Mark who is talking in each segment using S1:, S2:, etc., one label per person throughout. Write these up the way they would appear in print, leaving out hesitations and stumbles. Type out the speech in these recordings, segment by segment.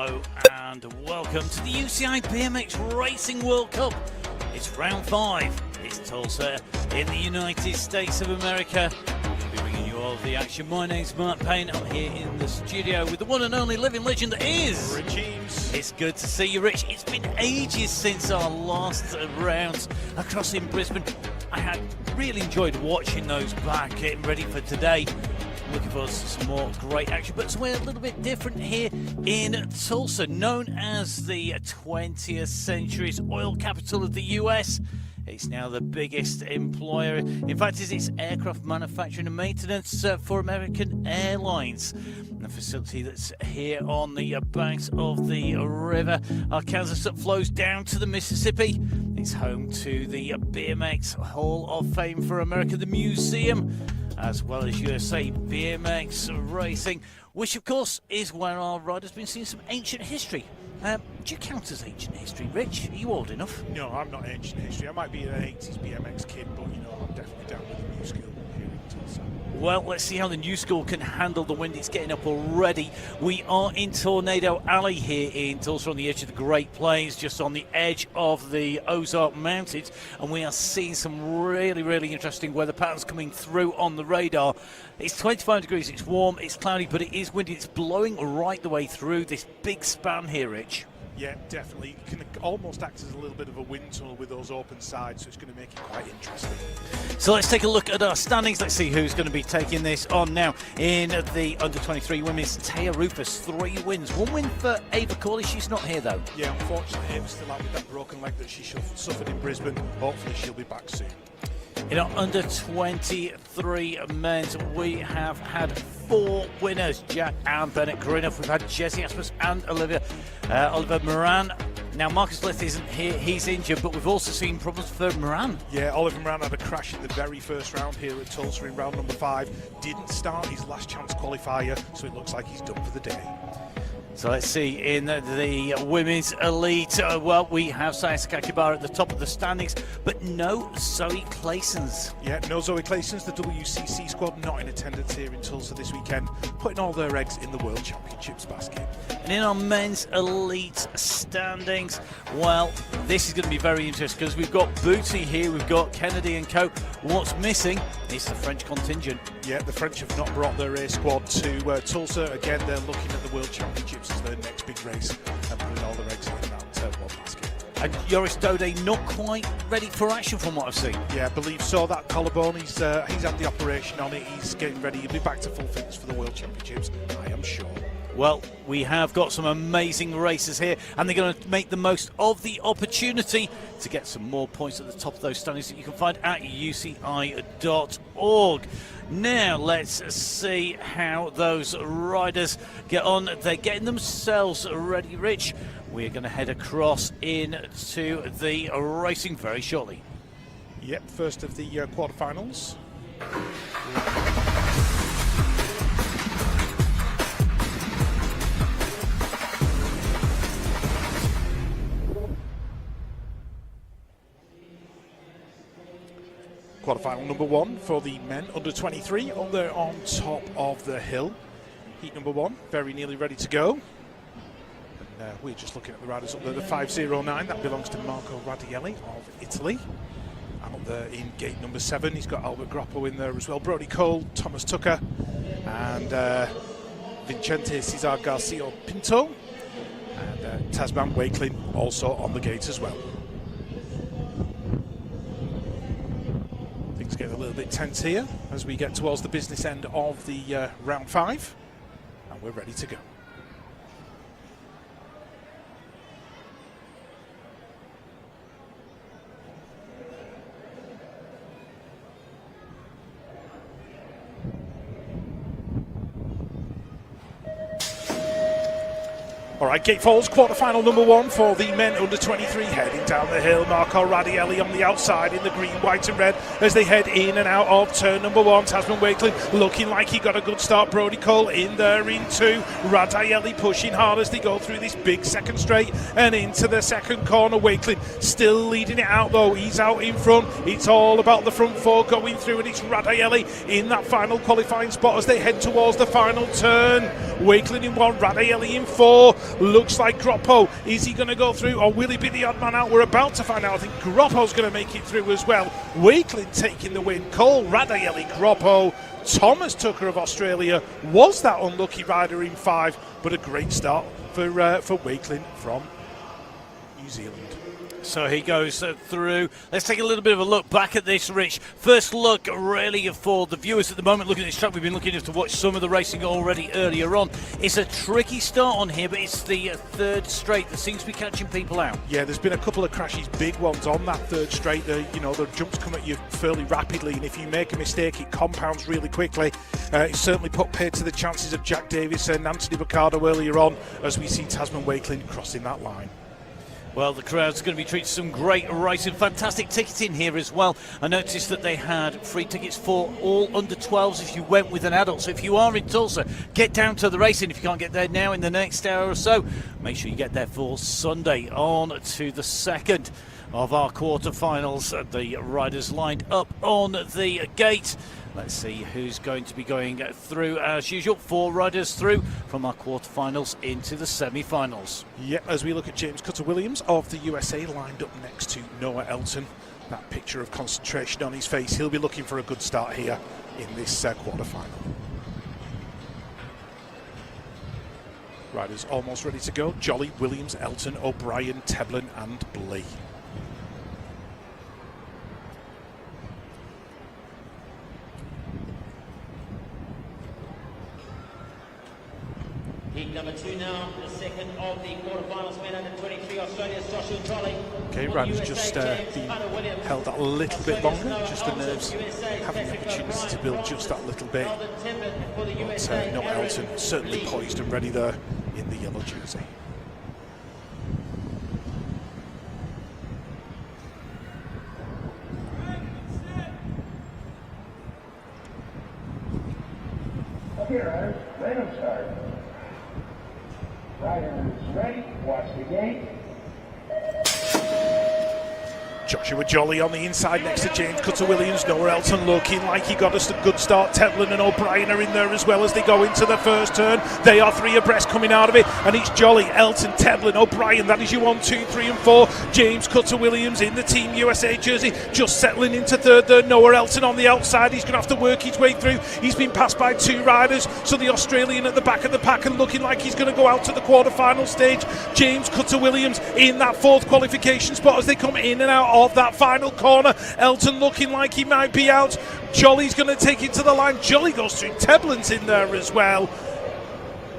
S1: Hello and welcome to the UCI BMX Racing World Cup. It's round 5. It's Tulsa in the United States of America. We're going to be bringing you all of the action. My name's Mark Payne. I'm here in the studio with the one and only living legend that is
S2: Rich Eames.
S1: It's good to see you, Rich. It's been ages since our last rounds across in Brisbane. I had really enjoyed watching those back, getting ready for today. Looking forward to some more great action, but we're a little bit different here in Tulsa, known as the 20th century's oil capital of the US. It's now the biggest employer. In fact, it's aircraft manufacturing and maintenance for American Airlines. The facility that's here on the banks of the river Arkansas that flows down to the Mississippi. It's home to the BMX Hall of Fame for America, the museum, as well as USA BMX Racing, which of course is where our rider's been seeing some ancient history. Do you count as ancient history, Rich? Are you old enough?
S2: No, I'm not ancient history. I might be an 80s BMX kid, but you know, I'm definitely down with the new school here in Tulsa.
S1: Well, let's see how the new school can handle the wind. It's getting up already. We are in Tornado Alley here in Tulsa on the edge of the Great Plains, just on the edge of the Ozark Mountains, and we are seeing some really, really interesting weather patterns coming through on the radar. It's 25 degrees, it's warm, it's cloudy, but it is windy. It's blowing right the way through this big span here, Rich.
S2: Yeah, definitely. It can almost act as a little bit of a wind tunnel with those open sides, so it's going to make it quite interesting.
S1: So let's take a look at our standings. Let's see who's going to be taking this on now. In the under-23 women's, Taya Rufus, 3 wins. 1 win for Ava Corley. She's not here, though.
S2: Yeah, unfortunately, Ava's still out with that broken leg that she suffered in Brisbane. Hopefully she'll be back soon.
S1: In our under-23 men's, we have had 4 winners. Jack and Bennett Greenough. We've had Jesse Asmus and Oliver Moran. Now, Marcus Lith isn't here. He's injured, but we've also seen problems for Moran.
S2: Yeah, Oliver Moran had a crash in the very first round here at Tulsa in round number 5. Didn't start his last chance qualifier, so it looks like he's done for the day.
S1: So let's see, in the women's elite, well, we have Saya Sakakibara at the top of the standings, but no Zoe Claysons.
S2: Yeah, no Zoe Claysons. The WCC squad not in attendance here in Tulsa this weekend, putting all their eggs in the World Championships basket.
S1: And in our men's elite standings, well, this is going to be very interesting because we've got Booty here, we've got Kennedy and co. What's missing is the French contingent.
S2: Yeah, the French have not brought their A squad to Tulsa. Again, they're looking at the World Championships as their next big race and putting all their eggs in that one basket.
S1: And Joris Dode not quite ready for action from what I've seen.
S2: Yeah, I believe so. That collarbone, he's had the operation on it. He's getting ready. He'll be back to full fitness for the World Championships, I am sure.
S1: Well, we have got some amazing racers here, and they're going to make the most of the opportunity to get some more points at the top of those standings that you can find at uci.org. Now, let's see how those riders get on. They're getting themselves ready, Rich. We're going to head across into the racing very shortly.
S2: Yep, first of the quarterfinals. Quarterfinal number 1 for the men under 23 up there on top of the hill. Heat number 1, very nearly ready to go. And we're just looking at the riders up there. The 509, that belongs to Marco Radielli of Italy. And up there in gate number 7, he's got Albert Groppo in there as well. Brody Cole, Thomas Tucker, and Vincente Cesar Garcia Pinto. And Tasman Wakelin also on the gate as well. Things get a little bit tense here as we get towards the business end of the round 5, and we're ready to go. All right, Gate Falls, quarterfinal number 1 for the men under 23, heading down the hill. Marco Radielli on the outside in the green, white and red as they head in and out of turn number 1. Tasman Wakelin looking like he got a good start. Brody Cole in there in 2. Radielli pushing hard as they go through this big second straight and into the second corner. Wakelin still leading it out though. He's out in front. It's all about the front 4 going through, and it's Radielli in that final qualifying spot as they head towards the final turn. Wakeland in 1, Radaeli in 4. Looks like Groppo. Is he going to go through, or will he be the odd man out? We're about to find out. I think Groppo's going to make it through as well. Wakeland taking the win. Cole, Radaeli, Groppo. Thomas Tucker of Australia was that unlucky rider in 5, but a great start for Wakeland from New Zealand.
S1: So he goes through. Let's take a little bit of a look back at this, Rich. First look, really, for the viewers at the moment looking at this track. We've been looking to watch some of the racing already earlier on. It's a tricky start on here, but it's the third straight that seems to be catching people out.
S2: Yeah, there's been a couple of crashes, big ones on that third straight. The jumps come at you fairly rapidly, and if you make a mistake, it compounds really quickly. It certainly put paid to the chances of Jack Davis and Anthony Ricardo earlier on, as we see Tasman Wakeland crossing that line.
S1: Well, the crowd's going to be treated some great racing. Fantastic ticketing here as well. I noticed that they had free tickets for all under 12s if you went with an adult. So if you are in Tulsa, get down to the racing. If you can't get there now in the next hour or so, make sure you get there for Sunday. On to the second of our quarterfinals. The riders lined up on the gate. Let's see who's going to be going through as usual. 4 riders through from our quarterfinals into the semi-finals.
S2: Yeah, as we look at James Cutter-Williams of the USA lined up next to Noah Elton. That picture of concentration on his face. He'll be looking for a good start here in this quarterfinal. Riders almost ready to go. Jolly, Williams, Elton, O'Brien, Teblin and Blee.
S3: Heat number 2 now, the second of the quarterfinals, men under 23, Australia's Joshua Jolly.
S2: Okay, riders just being held that a little bit longer, just the nerves having the opportunity to build just that little bit. But Noah Elton certainly poised and ready there in the yellow jersey.
S4: Okay, riders, random start. Riders ready, watch the gate.
S2: Joshua Jolly on the inside next to James Cutter-Williams. Noah Elton looking like he got us a good start. Teblin and O'Brien are in there as well as they go into the first turn. They are 3 abreast coming out of it, and it's Jolly, Elton, Teblin, O'Brien. That is your 1, 2, 3 and 4. James Cutter-Williams in the Team USA jersey, just settling into third there. Noah Elton on the outside. He's going to have to work his way through. He's been passed by 2 riders, so the Australian at the back of the pack and looking like he's going to go out to the quarterfinal stage. James Cutter-Williams in that 4th qualification spot as they come in and out of that final corner. Elton looking like he might be out. Jolly's going to take it to the line. Jolly goes through. Teblin's in there as well.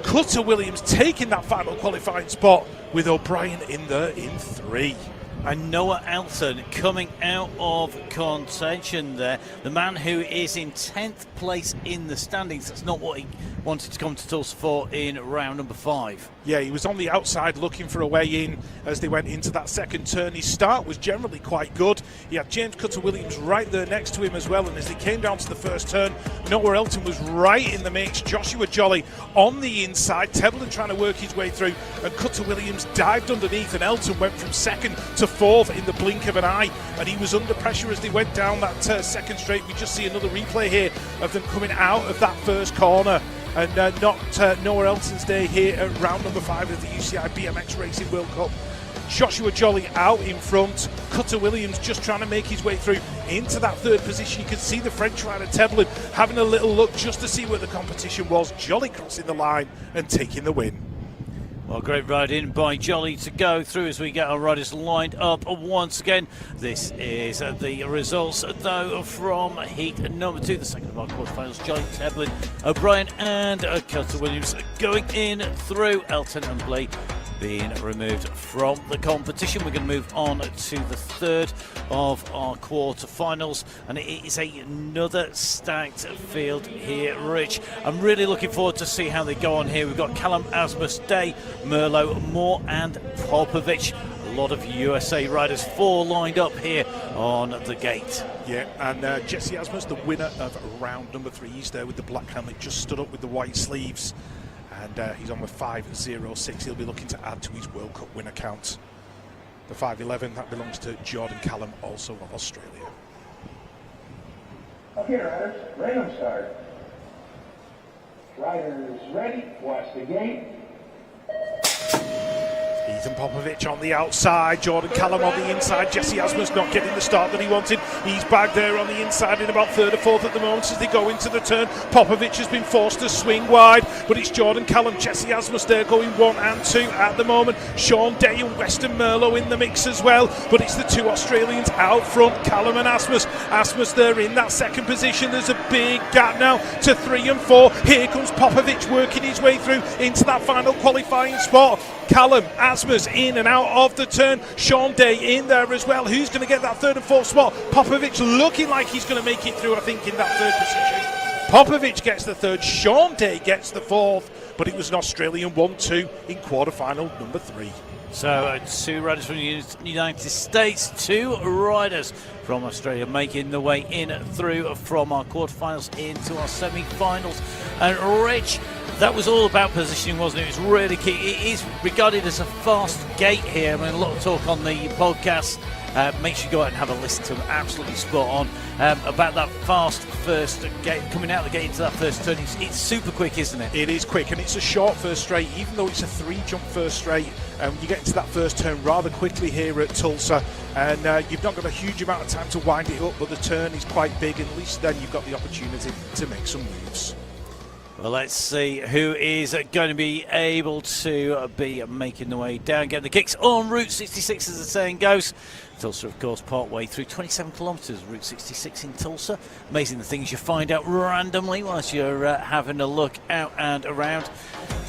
S2: Cutter-Williams taking that final qualifying spot with O'Brien in there in 3.
S1: And Noah Elton coming out of contention there. The man who is in 10th place in the standings. That's not what he wanted to come to Tulsa for in round number 5.
S2: Yeah, he was on the outside looking for a way in as they went into that second turn. His start was generally quite good. He had James Cutter-Williams right there next to him as well, and as they came down to the first turn, Noah Elton was right in the mix. Joshua Jolly on the inside, Teblin trying to work his way through, and Cutter-Williams dived underneath, and Elton went from 2nd to 4th in the blink of an eye, and he was under pressure as they went down that second straight. We just see another replay here of them coming out of that first corner. And not Noah Elton's day here at round number 5 of the UCI BMX Racing World Cup. Joshua Jolly out in front. Cutter-Williams just trying to make his way through into that 3rd position. You can see the French rider Teblin having a little look just to see where the competition was. Jolly crossing the line and taking the win.
S1: Well, great riding by Jolly to go through as we get our riders lined up once again. This is the results, though, from heat number 2, the second of our quarterfinals. Jolly, Teblin, O'Brien and Cutter-Williams going in through. Elton and Blee being removed from the competition. We're going to move on to the 3rd of our quarterfinals, and it is another stacked field here, Rich. I'm really looking forward to see how they go on here. We've got Callum, Asmus, Day, Merlot, Moore and Popovich. A lot of USA riders, 4 lined up here on the gate.
S2: Yeah, and Jesse Asmus, the winner of round number 3. He's there with the black helmet, just stood up with the white sleeves. And he's on the 5.06. He'll be looking to add to his World Cup winner count. The 5.11, that belongs to Jordan Callum, also of Australia.
S4: Okay, riders, random start. Riders ready, watch the gate.
S2: Ethan Popovich on the outside, Jordan Callum on the inside, Jesse Asmus not getting the start that he wanted. He's back there on the inside in about third or fourth at the moment as they go into the turn. Popovich has been forced to swing wide, but it's Jordan Callum, Jesse Asmus there going 1 and 2 at the moment. Sean Day and Weston Merlo in the mix as well, but it's the two Australians out front, Callum and Asmus. Asmus there in that second position. There's a big gap now to 3 and 4. Here comes Popovich working his way through into that final qualifying spot. Callum, Asmus in and out of the turn. Sean Day in there as well. Who's going to get that third and fourth spot? Popovich looking like he's going to make it through, I think, in that third position. Popovich gets the third. Sean Day gets the fourth. But it was an Australian 1-2 in quarterfinal number 3.
S1: So 2 riders from the United States, 2 riders from Australia making the way in through from our quarterfinals into our semi-finals. And Rich, that was all about positioning, wasn't it? It was really key. It is regarded as a fast gate here. I mean, a lot of talk on the podcast. Make sure you go out and have a listen to them. Absolutely spot on about that fast first gate, coming out of the gate into that first turn. It's super quick, isn't it?
S2: It is quick, and it's a short first straight, even though it's a 3-jump first straight. You get into that first turn rather quickly here at Tulsa, and you've not got a huge amount of time to wind it up, but the turn is quite big, and at least then you've got the opportunity to make some moves.
S1: Well, let's see who is going to be able to be making the way down, getting the kicks on Route 66, as the saying goes. Tulsa, of course, part way through 27 kilometres, Route 66 in Tulsa. Amazing the things you find out randomly whilst you're having a look out and around.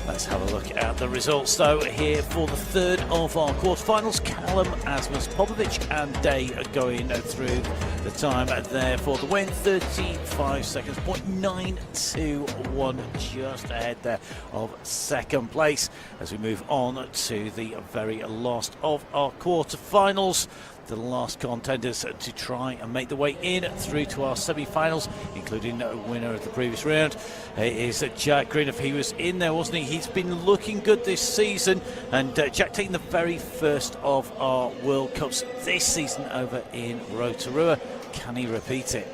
S1: Let's have a look at the results, though, here for the third of our quarterfinals. Callum, Asmus, Popovich and Day are going through the time there for the win. 35 seconds, 0.921, just ahead there of second place as we move on to the very last of our quarterfinals. The last contenders to try and make the way in through to our semi-finals, including a winner of the previous round, is Jack Greenough. He was in there, wasn't he? He's been looking good this season, and Jack taking the very first of our World Cups this season over in Rotorua. Can he repeat it?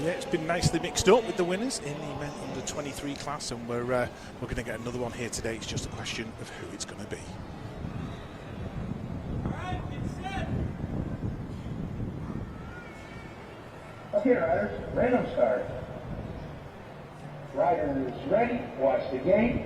S2: Yeah, it's been nicely mixed up with the winners in the men under 23 class, and we're going to get another one here today. It's just a question of who it's going to be.
S4: Okay, riders, random start. Riders ready, watch the gate.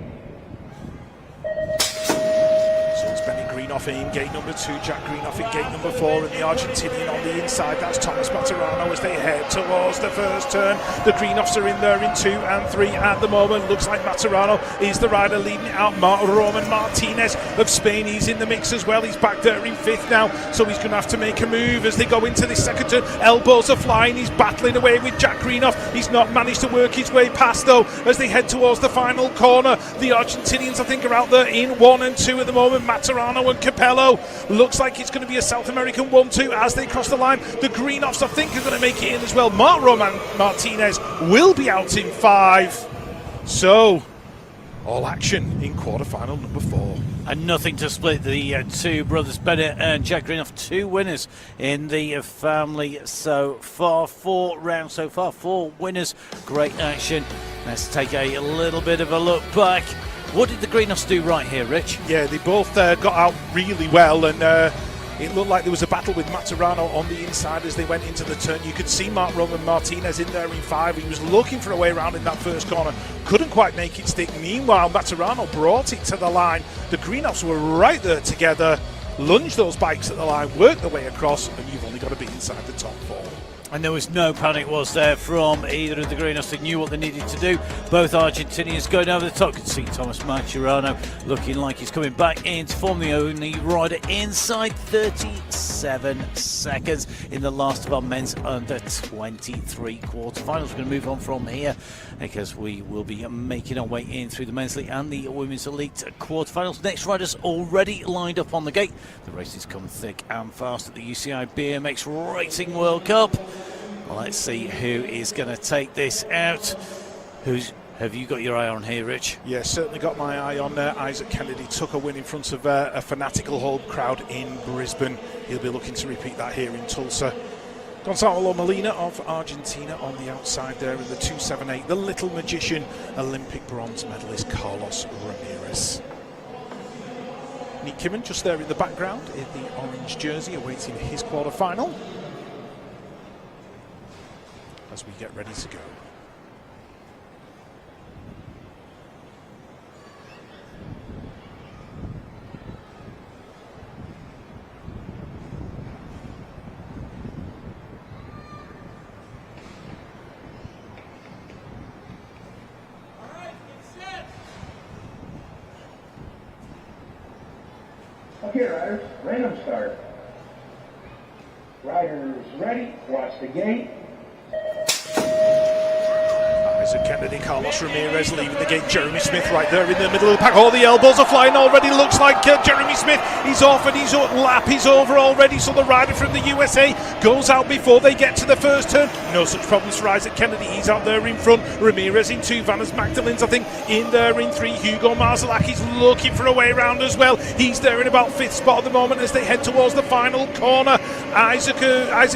S2: So it's Benny Greenough in gate number 2, Jack Greenough in gate number 4, and the Argentinian on the inside. That's Thomas Materano as they head towards the first turn. The Greenoffs are in there in 2 and 3 at the moment. Looks like Materano is the rider leading it out. Roman Martinez of Spain, he's in the mix as well. He's back there in 5th now, so he's going to have to make a move as they go into this second turn. Elbows are flying. He's battling away with Jack Greenoff. He's not managed to work his way past, though, as they head towards the final corner. The Argentinians, I think, are out there in 1 and 2 at the moment. Materano and Capello. Looks like it's going to be a South American 1-2 as they cross the line. The Greenoffs, I think, are going to make it in as well. Roman Martinez will be out in 5. So, all action in quarterfinal number 4.
S1: And nothing to split the two brothers Bennett and Jack Greenough, 2 winners in the family so far. 4 rounds so far, 4 winners. Great action. Let's take a little bit of a look back. What did the Greenoffs do right here, Rich?
S2: Yeah, they both got out really well, and it looked like there was a battle with Materano on the inside as they went into the turn. You could see Roman Martinez in there in 5. He was looking for a way around in that first corner. Couldn't quite make it stick. Meanwhile, Materano brought it to the line. The Greenoffs were right there together, lunged those bikes at the line, worked their way across, and you've only got to be inside the top 4.
S1: And there was no panic, was there, from either of the Greenoffs. They knew what they needed to do. Both Argentinians going over the top. You can see Thomas Maturano looking like he's coming back in to form the only rider inside 37 seconds in the last of our men's under 23 quarterfinals. We're going to move on from here because we will be making our way in through the men's league and the women's elite quarterfinals. Next riders already lined up on the gate. The races come thick and fast at the UCI BMX Racing World Cup. Well, let's see who is going to take this out. Have you got your eye on here, Rich?
S2: Yeah, certainly got my eye on Isaac Kennedy. Took a win in front of a fanatical home crowd in Brisbane. He'll be looking to repeat that here in Tulsa. Gonzalo Molina of Argentina on the outside there in the 2.78. The little magician, Olympic bronze medalist Carlos Ramirez. Nick Kimmon just there in the background in the orange jersey, awaiting his quarterfinal as we get ready to go.
S4: Okay, riders, random start. Riders ready, watch the gate.
S2: Isaac Kennedy, Carlos Ramirez leaving the gate. Jeremy Smith right there in the middle of the pack. All the elbows are flying already. Looks like Jeremy Smith, he's off and his lap is over already. So the rider from the USA goes out before they get to the first turn. No such problems for Isaac Kennedy. He's out there in front. Ramirez in 2. Vannes Magdalene's, I think, in there in 3. Hugo Marzalak is looking for a way around as well. He's there in about 5th spot at the moment as they head towards the final corner. Isaac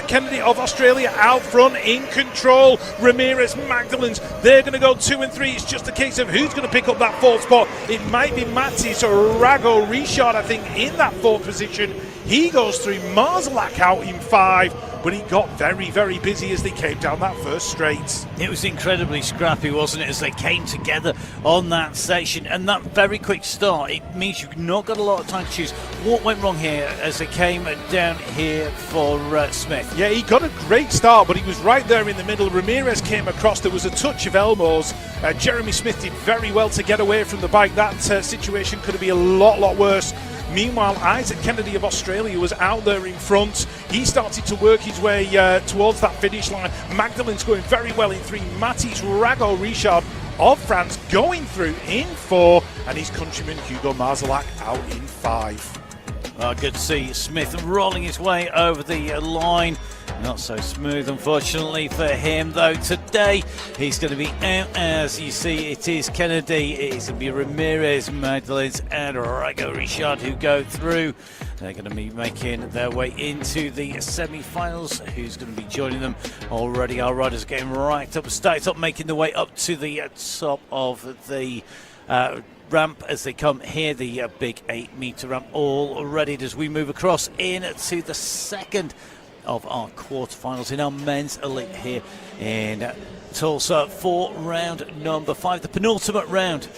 S2: Kennedy of Australia out front in control. Ramirez, Magdalene's, they're going to go 2 and 3. It's just a case of who's going to pick up that 4th spot. It might be Matis or Rago Richard, I think, in that 4th position. He goes through. Marzalak out in 5. But he got very, very busy as they came down that first straight.
S1: It was incredibly scrappy, wasn't it, as they came together on that section. And that very quick start, it means you've not got a lot of time to choose. What went wrong here as they came down here for Smith?
S2: Yeah, he got a great start, but he was right there in the middle. Ramirez came across. There was a touch of elbows. Jeremy Smith did very well to get away from the bike. That situation could have been a lot worse. Meanwhile, Isaac Kennedy of Australia was out there in front. He started to work his way towards that finish line. Magdalene's going very well in 3. Matis Rago Richard of France going through in 4. And his countryman Hugo Marzalak out in 5.
S1: Good to see Smith rolling his way over the line. Not so smooth, unfortunately, for him, though. Today, he's going to be out. As you see, it is Kennedy, it's going to be Ramirez, Magdalene's, and Rago Richard who go through. They're going to be making their way into the semi-finals. Who's going to be joining them already? Our riders are getting right up, started up, making their way up to the top of the ramp as they come here, the big 8-meter ramp, all ready as we move across into the second of our quarterfinals in our men's elite here in Tulsa for round number 5, the penultimate round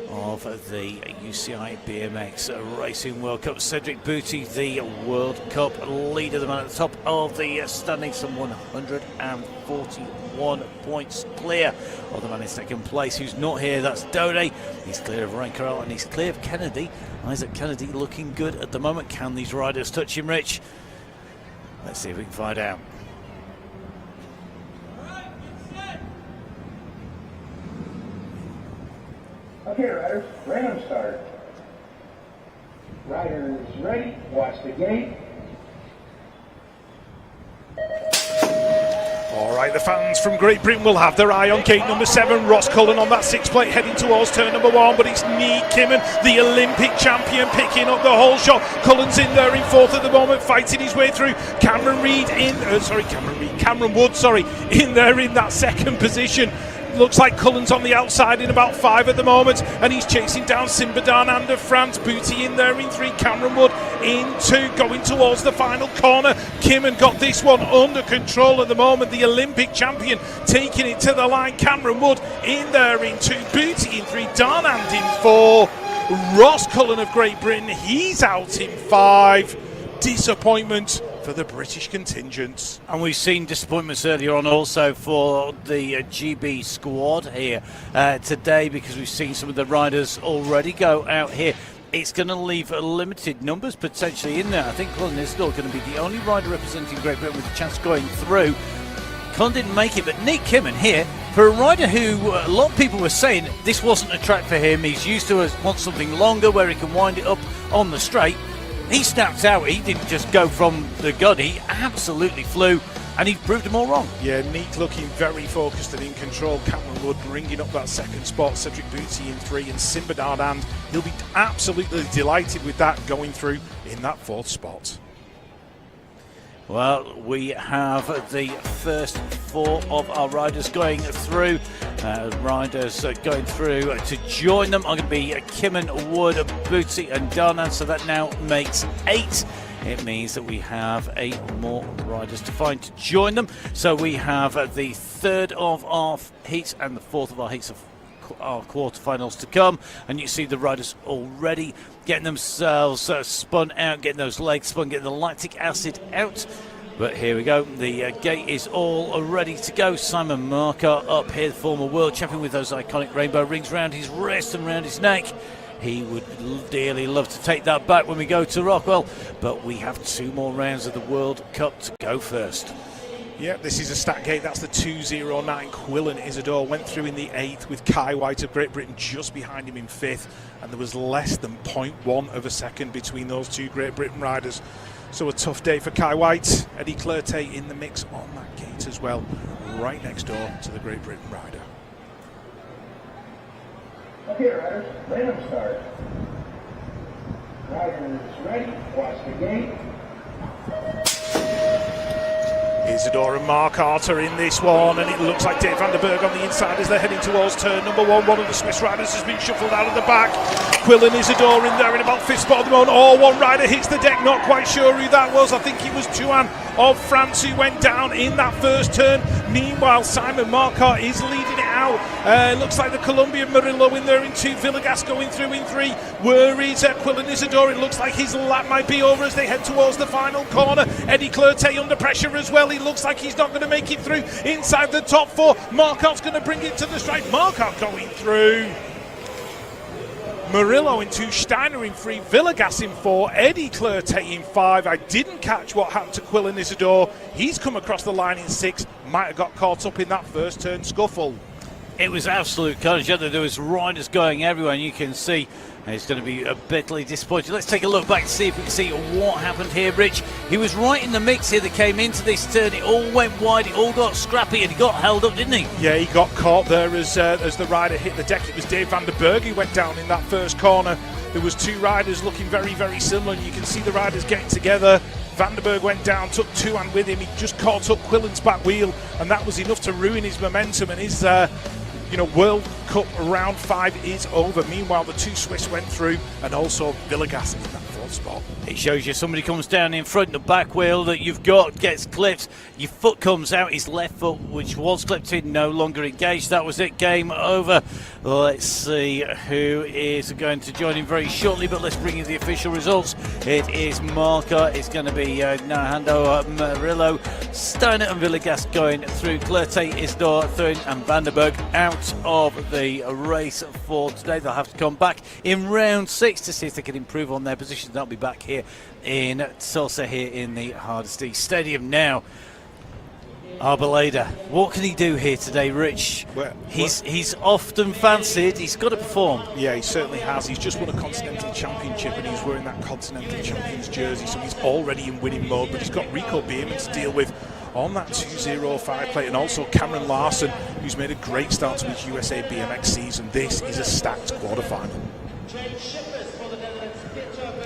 S1: of the UCI BMX Racing World Cup. Cedric Booty, the World Cup leader, the man at the top of the standings, some 141 points clear of the man in second place, who's not here. That's Dode. He's clear of Rankarel and he's clear of Kennedy. Isaac Kennedy looking good at the moment. Can these riders touch him, Rich? Let's see if we can find out.
S4: Okay, riders, random start. Riders ready, watch the gate.
S2: All right, the fans from Great Britain will have their eye on gate number 7. Ross Cullen on that 6 plate heading towards turn number 1, but it's Nick Kimmon, the Olympic champion, picking up the whole shot. Cullen's in there in 4th at the moment, fighting his way through. Cameron Wood, in there in that 2nd position. Looks like Cullen's on the outside in about 5 at the moment, and he's chasing down Simbadan and of France. Booty in there in 3, Cameron Wood in 2, going towards the final corner. Kimmon got this one under control at the moment, the Olympic champion taking it to the line. Cameron Wood in there in 2, Booty in 3, Darnand in 4. Ross Cullen of Great Britain, he's out in 5. Disappointment for the British contingent.
S1: And we've seen disappointments earlier on also for the GB squad here today, because we've seen some of the riders already go out here. It's going to leave limited numbers potentially in there. I think Cullen is still going to be the only rider representing Great Britain with a chance of going through. Cullen didn't make it, but Nick Kimmon here, for a rider who a lot of people were saying this wasn't a track for him, he's used to want something longer where he can wind it up on the straight. He snapped out. He didn't just go from the gun. He absolutely flew, and he proved them all wrong.
S2: Yeah, Neek looking very focused and in control. Cameron Wood bringing up that 2nd spot. Cedric Booty in 3, and Simbadard, and he'll be absolutely delighted with that, going through in that 4th spot.
S1: Well, we have the first 4 of our riders going through. Riders going through to join them are going to be Kimmen, Wood, Bootsy and Darnan, so that now makes 8. It means that we have 8 more riders to find to join them. So we have the 3rd of our heats and the 4th of our heats of our quarterfinals to come, and you see the riders already getting themselves spun out, getting those legs spun, getting the lactic acid out. But here we go, the gate is all ready to go. Simon Marker up here, the former world champion, with those iconic rainbow rings round his wrist and round his neck. He would dearly love to take that back when we go to Rockwell, but we have 2 more rounds of the World Cup to go first.
S2: Yeah, this is a stat gate. That's the 209. Quillen Isidore went through in the 8th with Kai White of Great Britain just behind him in 5th, and there was less than 0.1 of a second between those 2 Great Britain riders. So a tough day for Kai White. Eddie Clerté in the mix on that gate as well, right next door to the Great Britain rider.
S4: Okay, riders, random start. Riders ready, watch the gate.
S2: Isidore and Mark Carter in this one, and it looks like Dave van der Berg on the inside as they're heading towards turn number 1. One of the Swiss riders has been shuffled out of the back. Quillen Isidore in there in about 5th spot at the moment. Oh, one rider hits the deck, not quite sure who that was. I think it was Tuan of France who went down in that first turn. Meanwhile, Simon Marcotte is leading it out. Looks like the Colombian Murillo in there in 2, Villegas going through in 3. Where is Quillen Isidore? It looks like his lap might be over as they head towards the final corner. Eddie Clerté under pressure as well. He looks like he's not going to make it through inside the top 4. Marcotte's going to bring it to the stripe. Marcotte going through. Murillo in 2, Steiner in 3, Villegas in 4, Eddie Clerté in 5. I didn't catch what happened to Quillen Isidore. He's come across the line in 6. Might have got caught up in that first turn scuffle.
S1: It was absolute carnage. There was riders going everywhere, and you can see it's going to be a bitterly disappointing. Let's take a look back to see if we can see what happened here, Rich. He was right in the mix here that came into this turn. It all went wide, it all got scrappy, and he got held up, didn't he? Yeah,
S2: he got caught there as the rider hit the deck. It was Dave van der Berg who went down in that first corner. There was 2 riders looking very, very similar, and you can see the riders getting together. Van der Berg went down, took Tuan with him. He just caught up Quillen's back wheel, and that was enough to ruin his momentum, and his World Cup round 5 is over. Meanwhile, the 2 Swiss went through, and also Villegas in that 4th spot.
S1: It shows you somebody comes down in front, the back wheel that you've got gets clipped, your foot comes out, his left foot, which was clipped in, no longer engaged. That was it, game over. Let's see who is going to join him very shortly, but let's bring you the official results. It is Marker, it's going to be Nahando, Murillo, Steiner and Villegas going through, Clerté, Isidore, Thurin and van der Berg out of the race for today. They'll have to come back in round 6 to see if they can improve on their positions. They'll be back here in Tulsa, here in the Hardesty Stadium. Now, Arboleda, what can he do here today, Rich? He's often fancied, he's got to perform.
S2: Yeah, he certainly has. He's just won a Continental Championship and he's wearing that Continental Champions jersey, so he's already in winning mode, but he's got Rico Bierman to deal with on that 205 plate, and also Cameron Larson, who's made a great start to his USA BMX season. This is a stacked quarterfinal.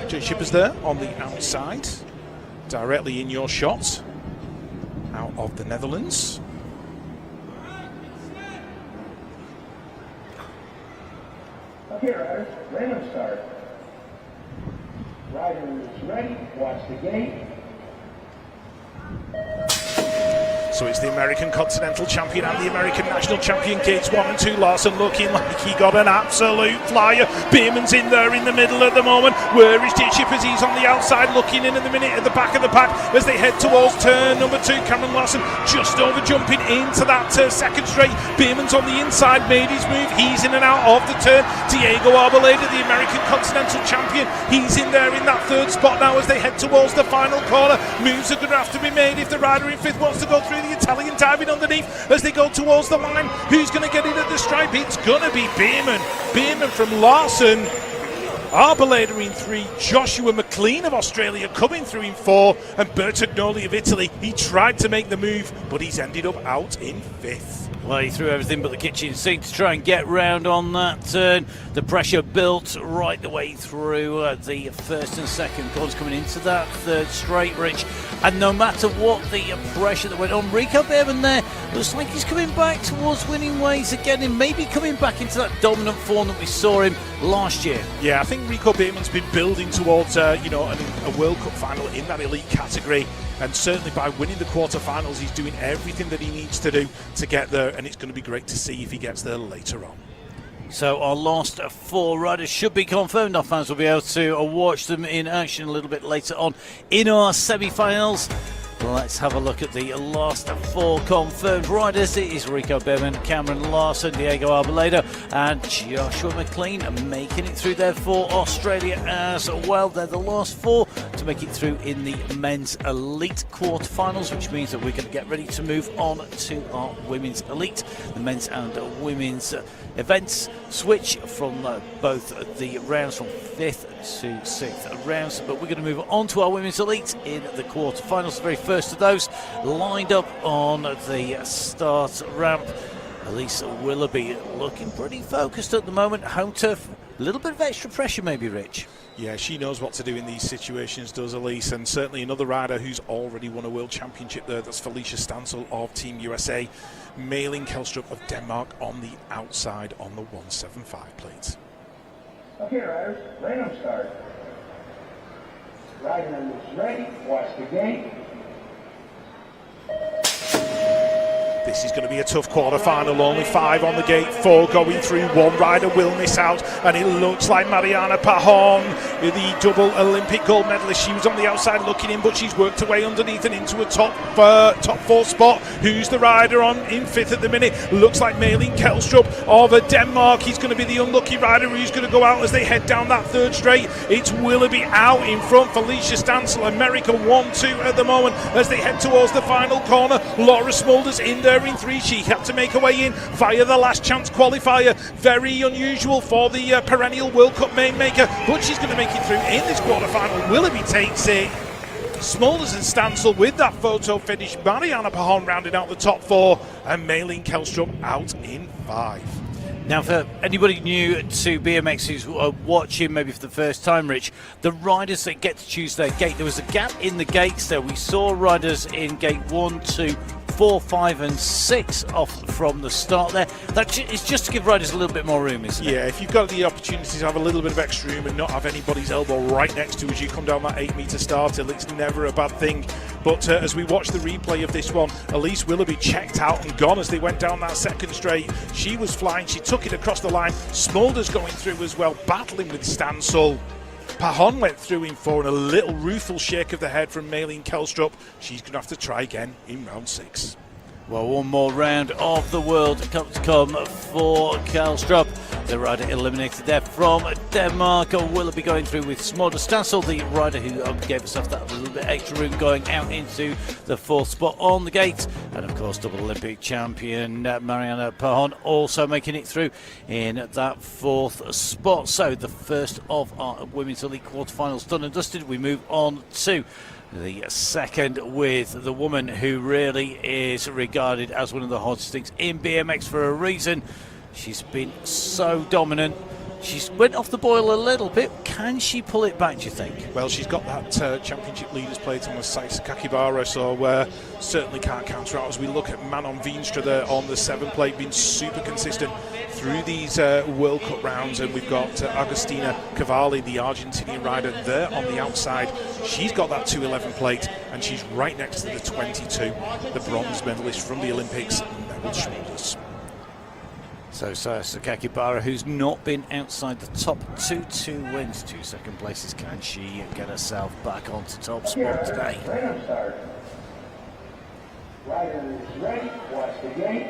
S2: Jay Shippers there on the outside, directly in your shot, out of the Netherlands.
S4: Okay, riders, random start. Riders ready, watch the gate.
S2: So it's the American Continental Champion and the American National Champion, gates 1 and 2. Larson looking like he got an absolute flyer. Bierman's in there in the middle at the moment. Where is Jay Shippers? He's on the outside looking in the minute at the back of the pack as they head towards turn number 2. Cameron Larson just over jumping into that second straight. Bierman's on the inside, made his move. He's in and out of the turn. Diego Arboleda, the American Continental Champion, he's in there in that 3rd spot now as they head towards the final corner. Moves are going to have to be made if the rider in 5th wants to go through. The Italian diving underneath as they go towards the line. Who's going to get in at the stripe? It's going to be Bierman. Bierman from Larson. Arboleda in 3, Joshua McLean of Australia coming through in 4, and Bertagnoli of Italy. He tried to make the move, but he's ended up out in 5th.
S1: Well, he threw everything but the kitchen sink to try and get round on that turn. The pressure built right the way through the first and second corners coming into that third straight, Rich. And no matter what the pressure that went on, Rico Behrman there looks like he's coming back towards winning ways again, and maybe coming back into that dominant form that we saw him last year.
S2: Yeah, I think Rico Behrman's been building towards a World Cup final in that elite category, and certainly by winning the quarterfinals, he's doing everything that he needs to do to get there, and it's going to be great to see if he gets there later on.
S1: So our last 4 riders should be confirmed. Our fans will be able to watch them in action a little bit later on in our semi-finals. Let's have a look at the last 4 confirmed riders. It is Rico Behrman, Cameron Larson, Diego Arboleda and Joshua McLean making it through there for Australia as well. They're the last 4 to make it through in the men's elite quarterfinals, which means that we're going to get ready to move on to our women's elite. The men's and women's events switch from both the rounds from 5th to 6th rounds, but we're going to move on to our women's elite in the quarterfinals. The very first of those lined up on the start ramp. Elise Willoughby looking pretty focused at the moment. Home turf, a little bit of extra pressure maybe, Rich.
S2: Yeah, she knows what to do in these situations, does Elise, and certainly another rider who's already won a world championship there. That's Felicia Stansel of Team USA. Malin Kelstrup of Denmark on the outside on the 175 plate.
S4: Okay, riders, random start. Rider is ready, watch the gate.
S2: This is going to be a tough quarter-final, only 5 on the gate, 4 going through, 1 rider will miss out, and it looks like Mariana Pajon, the double Olympic gold medalist. She was on the outside looking in, but she's worked her way underneath and into a top 4 spot. Who's the rider on in 5th at the minute? Looks like Malin Kelstrup of Denmark. He's going to be the unlucky rider who's going to go out as they head down that third straight. It's Willoughby out in front, Felicia Stansel, America 1-2 at the moment as they head towards the final corner. Laura Smulders in there in 3. She had to make her way in via the last chance qualifier. Very unusual for the perennial World Cup main maker, but she's going to make it through in this quarterfinal. Willoughby takes it. Smulders and Stansel with that photo finish. Mariana Pajon rounding out the top 4, and Malin Kelstrup out in 5.
S1: Now, for anybody new to BMX who's watching maybe for the first time, Rich, the riders that get to choose their gate, there was a gap in the gates there. We saw riders in gate 1, 2, 4, 5 and 6 off from the start there. That is just to give riders a little bit more room, isn't it?
S2: Yeah, if you've got the opportunity to have a little bit of extra room and not have anybody's elbow right next to you as you come down that 8-metre start hill, it's never a bad thing. But as we watch the replay of this one, Elise Willoughby checked out and gone as they went down that second straight. She was flying, she took it across the line. Smulders going through as well, battling with Stansel. Pajon went through in 4, and a little rueful shake of the head from Malin Kelstrup. She's going to have to try again in round 6.
S1: Well, one more round of the World Cup to come for Kelstrup. The rider eliminated there from Denmark. Willoughby going through with Smulders. Stansel, the rider who gave herself that little bit extra room, going out into the 4th spot on the gate. And of course, double Olympic champion Mariana Pajon also making it through in that 4th spot. So the first of our women's elite quarterfinals done and dusted. We move on to the second with the woman who really is regarded as one of the hottest things in BMX for a reason. She's been so dominant. She's went off the boil a little bit. Can she pull it back, do you think?
S2: Well, she's got that championship leaders plate on the Sakakibara, so certainly can't counter out as we look at Manon Veenstra there on the 7 plate, being super consistent through these World Cup rounds. And we've got Agustina Cavalli, the Argentinian rider, there on the outside. She's got that 211 plate, and she's right next to the 22, the bronze medalist from the Olympics, Meryl Smulders.
S1: So Sakakibara, who's not been outside the top 2 wins, 2 second places. Can she get herself back onto top spot today?
S4: Random start. Rider is ready, watch the gate.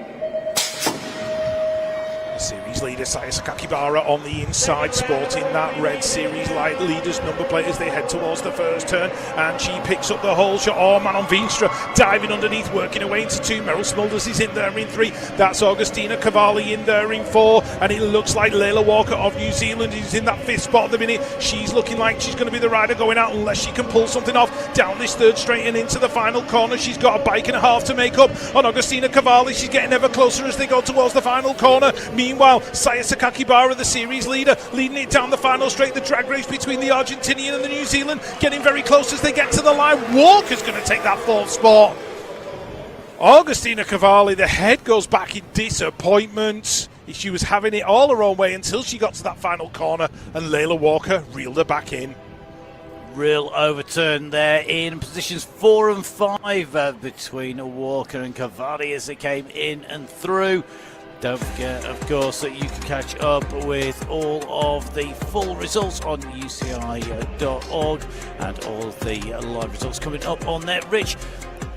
S2: Series leader Saya Sakakibara on the inside, sporting that red series light leaders number plate as they head towards the first turn, and she picks up the whole shot. Oh man, on Veenstra, diving underneath, working away into 2. Meryl Smulders is in there in 3. That's Augustina Cavalli in there in 4, and it looks like Layla Walker of New Zealand is in that 5th spot at the minute. She's looking like she's going to be the rider going out unless she can pull something off down this 3rd straight and into the final corner. She's got a bike and a half to make up on Augustina Cavalli. She's getting ever closer as they go towards the final corner. Meanwhile, Saya Sakakibara, the series leader, leading it down the final straight. The drag race between the Argentinian and the New Zealand getting very close as they get to the line. Walker's going to take that 4th spot. Augustina Cavalli, the head goes back in disappointment. She was having it all her own way until she got to that final corner, and Layla Walker reeled her back in.
S1: Real overturn there in positions 4 and 5 between Walker and Cavalli as they came in and through. Don't forget, of course, that you can catch up with all of the full results on UCI.org and all of the live results coming up on there. Rich,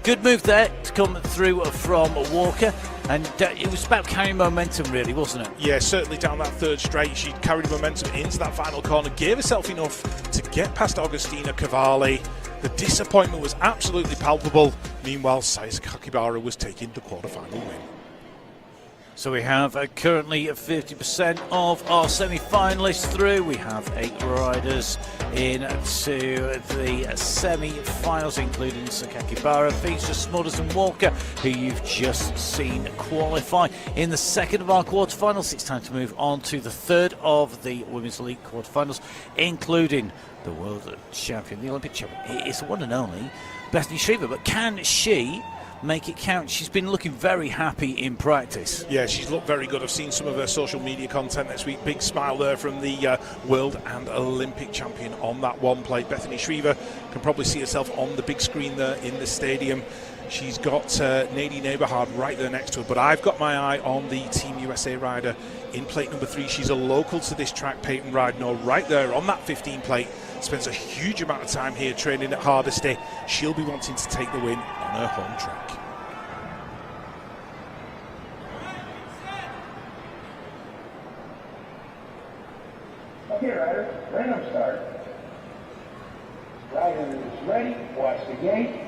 S1: good move there to come through from Walker, and it was about carrying momentum really, wasn't it?
S2: Yeah, certainly down that 3rd straight she carried momentum into that final corner, gave herself enough to get past Augustina Cavalli. The disappointment was absolutely palpable. Meanwhile, Saya Sakakibara was taking the quarterfinal win.
S1: So we have currently 50% of our semi-finalists through. We have 8 riders into the semi-finals, including Sakakibara, Veenstra, Smulders and Walker, who you've just seen qualify. In the 2nd of our quarterfinals, it's time to move on to the 3rd of the Women's Elite quarterfinals, including the world champion, the Olympic champion. It is the one and only Bethany Shriver, but can she make it count? She's been looking very happy in practice.
S2: Yeah, she's looked very good. I've seen some of her social media content this week. Big smile there from the world and Olympic champion on that one plate. Bethany Shriver can probably see herself on the big screen there in the stadium. She's got Nadine Eberhard right there next to her, but I've got my eye on the Team USA rider in plate number 3. She's a local to this track, Peyton Ridenour, right there on that 15 plate. Spends a huge amount of time here training at Hardesty. She'll be wanting to take the win on her home track.
S4: Okay, riders, random start. Rider is ready, watch the gate.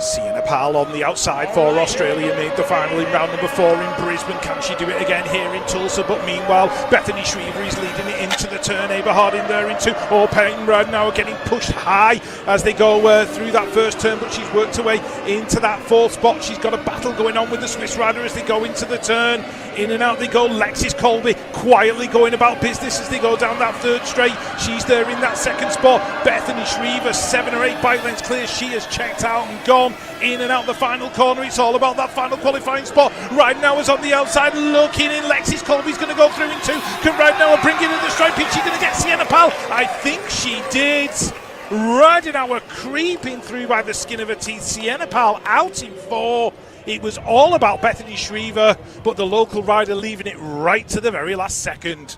S2: Sienna Powell on the outside for Australia made the final in round number 4 in Brisbane. Can she do it again here in Tulsa? But meanwhile, Bethany Shriver is leading it into the turn. Eberhard in there into Peyton Ridenour getting pushed high as they go through that first turn, but she's worked her way into that 4th spot. She's got a battle going on with the Swiss rider as they go into the turn. In and out they go. Lexis Colby quietly going about business as they go down that 3rd straight. She's there in that 2nd spot. Bethany Shriver 7 or 8 bike lengths clear. She has checked out and gone. In and out the final corner. It's all about that final qualifying spot. Ridenour is on the outside looking in. Lexis Colby's going to go through in 2. Can Ridenour bring it in the stripe? Is she going to get Sienna Powell? I think she did. Ridenour creeping through by the skin of her teeth. Sienna Powell out in 4. It was all about Bethany Shriver, but the local rider leaving it right to the very last second.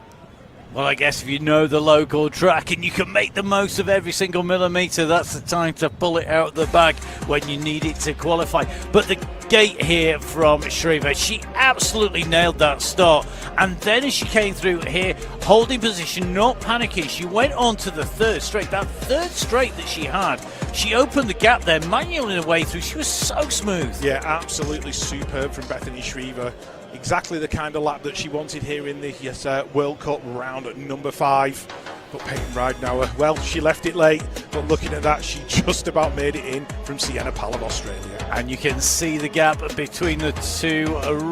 S1: Well, I guess if you know the local track and you can make the most of every single millimetre, that's the time to pull it out of the bag when you need it to qualify. But the gate here from Shriver, she absolutely nailed that start. And then as she came through here, holding position, not panicking, she went on to the 3rd straight. That 3rd straight that she had, she opened the gap there, manualing her way through. She was so smooth.
S2: Yeah, absolutely superb from Bethany Shriver. Exactly the kind of lap that she wanted here in the World Cup round at number 5. But Peyton Ridenour, well, she left it late, but looking at that, she just about made it in from Sienna Powell of Australia.
S1: And you can see the gap between the 2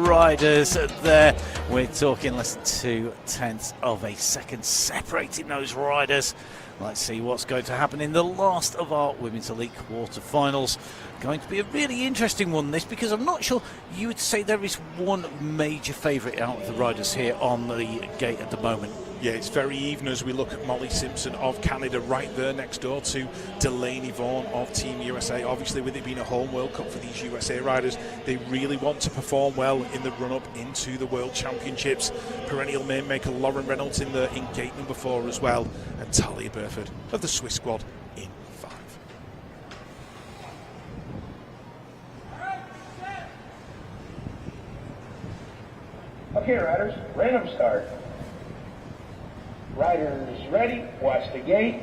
S1: riders there. We're talking less than 0.2 of a second separating those riders. Let's see what's going to happen in the last of our Women's Elite quarterfinals. Going to be a really interesting one, this, because I'm not sure you would say there is one major favourite out of the riders here on the gate at the moment.
S2: Yeah, it's very even as we look at Molly Simpson of Canada right there next door to Delaney Vaughan of Team USA. Obviously, with it being a home World Cup for these USA riders, they really want to perform well in the run-up into the World Championships. Perennial main maker Lauren Reynolds in gate number 4 as well, and Talia Burford of the Swiss squad in 5.
S4: Okay, riders, random start. Riders ready, watch the gate.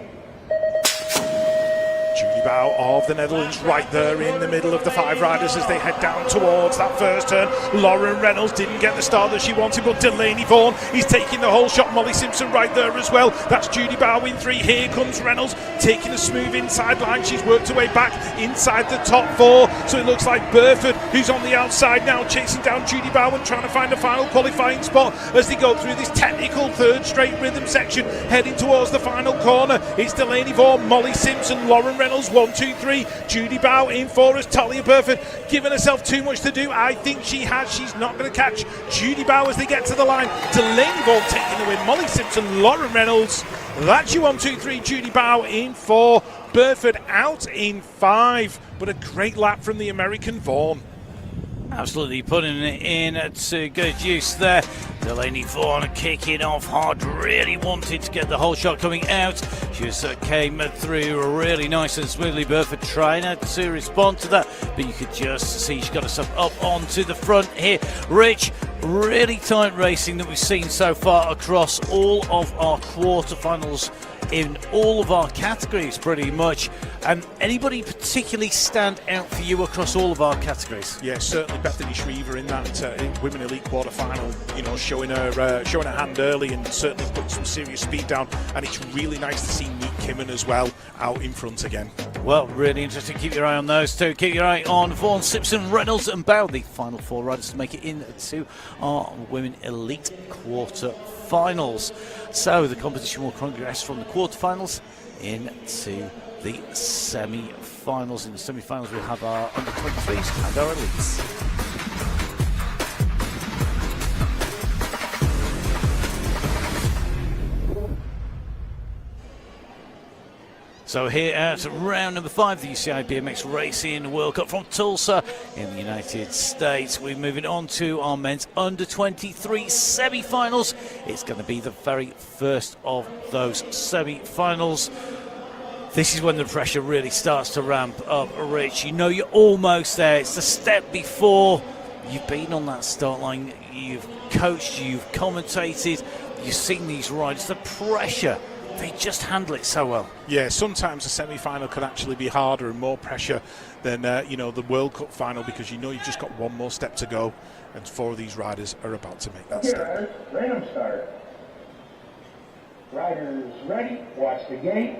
S2: Judy Bow of the Netherlands right there in the middle of the 5 riders as they head down towards that first turn. Lauren Reynolds didn't get the start that she wanted, but Delaney Vaughan is taking the whole shot. Molly Simpson right there as well. That's Judy Bow in 3. Here comes Reynolds taking a smooth inside line. She's worked her way back inside the top 4. So it looks like Burford, who's on the outside now, chasing down Judy Bow and trying to find a final qualifying spot as they go through this technical third straight rhythm section, heading towards the final corner. It's Delaney Vaughan, Molly Simpson, Lauren Reynolds, 1, 2, 3. Judy Bow in 4 as Talia Burford, giving herself too much to do. I think she has. She's not going to catch Judy Bow as they get to the line. Delaney Vaughan taking the win. Molly Simpson, Lauren Reynolds. That's you 1, 2, 3. Judy Bow in 4. Burford out in 5. But a great lap from the American Vaughan.
S1: Absolutely putting it in to good use there. Delaney Vaughan kicking off hard, really wanted to get the whole shot coming out. She just came through really nice and smoothly. Burford trying to respond to that, but you could just see she got herself up onto the front here. Rich, really tight racing that we've seen so far across all of our quarterfinals in all of our categories pretty much. Anybody particularly stand out for you across all of our categories?
S2: Yeah, certainly Bethany Shriever in that Women Elite quarterfinal, you know, showing her hand early and certainly putting some serious speed down. And it's really nice to see Neat Kimmen as well out in front again.
S1: Well, really interesting. Keep your eye on those two. Keep your eye on Vaughan, Simpson, Reynolds and Bow, the final 4 riders to make it into our Women Elite quarterfinals. So the competition will progress from the quarterfinals into the semi-finals. In the semi-finals we have our under-23s and our elites. So here at round number 5, the UCI BMX Racing World Cup from Tulsa in the United States. We're moving on to our men's under-23 semi-finals. It's going to be the very first of those semi-finals. This is when the pressure really starts to ramp up, Rich. You know you're almost there. It's the step before. You've been on that start line. You've coached, you've commentated, you've seen these riders. The pressure, they just handle it so well.
S2: Yeah, sometimes a semi-final could actually be harder and more pressure than the World Cup final, because you know you've just got one more step to go, and 4 of these riders are about to make that
S4: Okay,
S2: step.
S4: riders, random start. Riders ready, watch the gate.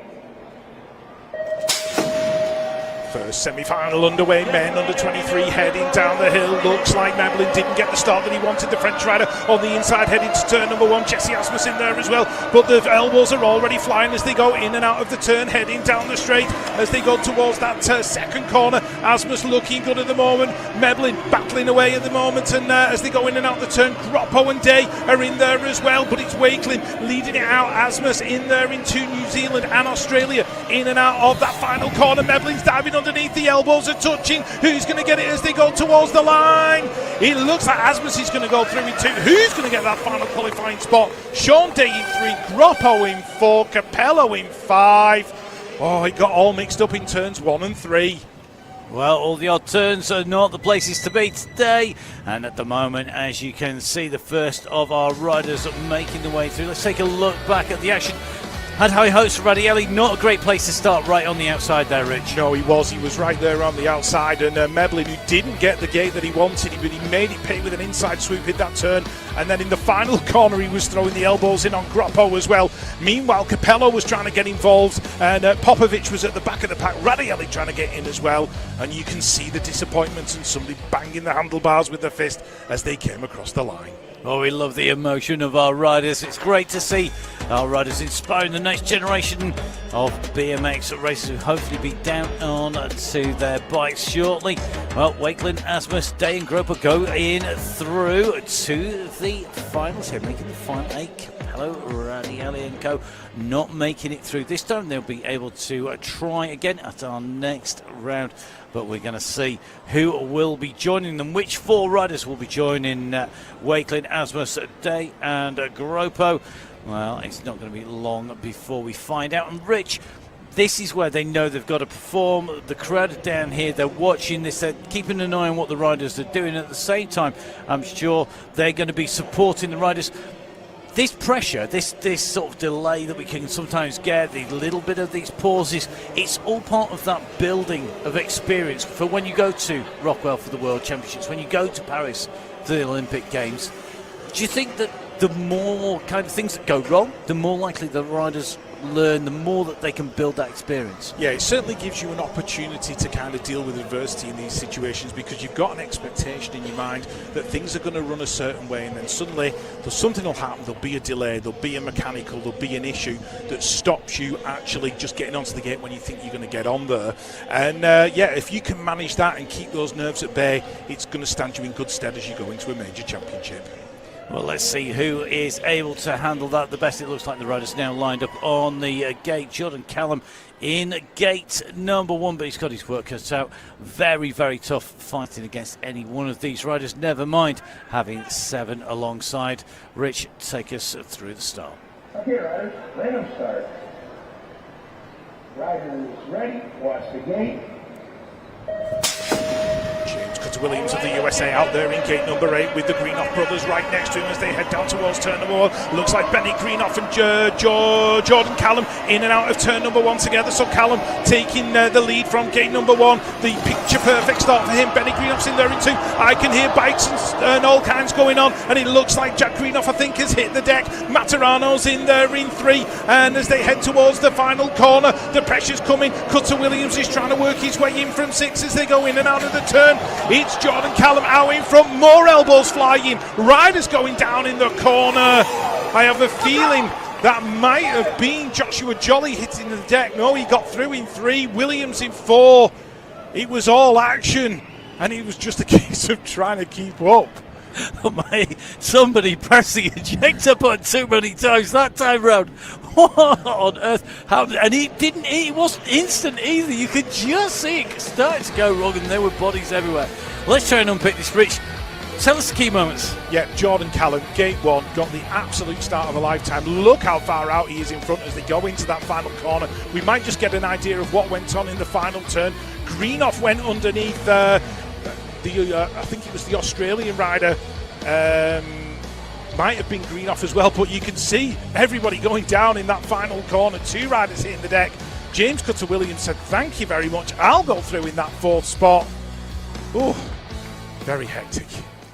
S2: First semi-final underway, men under 23 heading down the hill. Looks like Madeline didn't get the start that he wanted. The French rider on the inside heading to turn number 1. Jessie Asmus in there as well, but the elbows are already flying as they go in and out of the turn, heading down the straight as they go towards that second corner. Asmus looking good at the moment. Madeline battling away at the moment, and as they go in and out of the turn, Groppo and Day are in there as well, but it's Wakelin leading it out. Asmus in there into New Zealand and Australia in and out of that final corner. Madeline's diving underneath, the elbows are touching. Who's going to get it as they go towards the line? It looks like Asmus is going to go through in 2. Who's going to get that final qualifying spot? Sean Day in 3, Groppo in 4, Capello in 5. Oh, it got all mixed up in turns 1 and 3.
S1: Well, all the odd turns are not the places to be today, and at the moment, as you can see, the first of our riders making the way through. Let's take a look back at the action. Had high hopes for Radielli. Not a great place to start, right on the outside there, Rich.
S2: No, he was right there on the outside, and Medlin, who didn't get the gate that he wanted, but he made it pay with an inside swoop in that turn, and then in the final corner he was throwing the elbows in on Groppo as well. Meanwhile, Capello was trying to get involved, and Popovic was at the back of the pack. Radielli trying to get in as well, and you can see the disappointment and somebody banging the handlebars with their fist as they came across the line.
S1: Oh, we love the emotion of our riders. It's great to see our riders inspiring the next generation of BMX racers who hopefully be down on to their bikes shortly. Well, Wakelin, Asmus, Day and Groper go in through to the finals here, making the final 8. Capello, Radielli and co not making it through this time. They'll be able to try again at our next round. But we're going to see who will be joining them, which 4 riders will be joining Wakelin, Asmus, Day and Groppo. Well, it's not going to be long before we find out. And Rich, this is where they know they've got to perform. The crowd are down here, they're watching this, they're keeping an eye on what the riders are doing. At the same time, I'm sure they're going to be supporting the riders. This pressure, this sort of delay that we can sometimes get, the little bit of these pauses, it's all part of that building of experience for when you go to Rockwell for the World Championships, when you go to Paris for the Olympic Games. Do you think that the more kind of things that go wrong, the more likely the riders learn, the more that they can build that experience?
S2: Yeah, it certainly gives you an opportunity to kind of deal with adversity in these situations, because you've got an expectation in your mind that things are going to run a certain way, and then suddenly something will happen, there'll be a delay, there'll be a mechanical, there'll be an issue that stops you actually just getting onto the gate when you think you're going to get on there. And yeah, if you can manage that and keep those nerves at bay, it's going to stand you in good stead as you go into a major championship.
S1: Well, let's see who is able to handle that the best. It looks like the riders now lined up on the gate. Jordan Callum in gate number 1, but he's got his work cut out. Very, very tough fighting against any one of these riders, never mind having 7 alongside. Rich, take us through the start.
S4: Okay, riders, random start. Rider is ready, watch the gate.
S2: James Cutter-Williams of the USA out there in gate number 8 with the Greenoff brothers right next to him as they head down towards turn number 1. Looks like Benny Greenoff and Jordan Callum in and out of turn number 1 together. So Callum taking the lead from gate number 1. The picture perfect start for him. Benny Greenoff's in there in 2. I can hear bikes and all kinds going on, and it looks like Jack Greenoff, I think, has hit the deck. Materano's in there in 3, and as they head towards the final corner, the pressure's coming. Cutter-Williams is trying to work his way in from 6 as they go in and out of the turn. It's Jordan Callum out in front, more elbows flying, riders going down in the corner. I have a feeling that might have been Joshua Jolly hitting the deck. No, he got through in 3, Williams in 4. It was all action, and it was just a case of trying to keep up.
S1: Oh my, somebody pressed the ejector button too many times that time round. What on earth happened? And it wasn't instant either. You could just see it starting to go wrong, and there were bodies everywhere. Let's try and unpick this. Rich, tell us the key moments.
S2: Yeah, Jordan Callum, gate 1, got the absolute start of a lifetime. Look how far out he is in front as they go into that final corner. We might just get an idea of what went on in the final turn. Greenoff went underneath I think it was the Australian rider. Might have been Greenoff as well, but you can see everybody going down in that final corner. 2 riders hitting the deck. James Cutter-Williams said, "Thank you very much. I'll go through in that 4th spot." Oh, very hectic.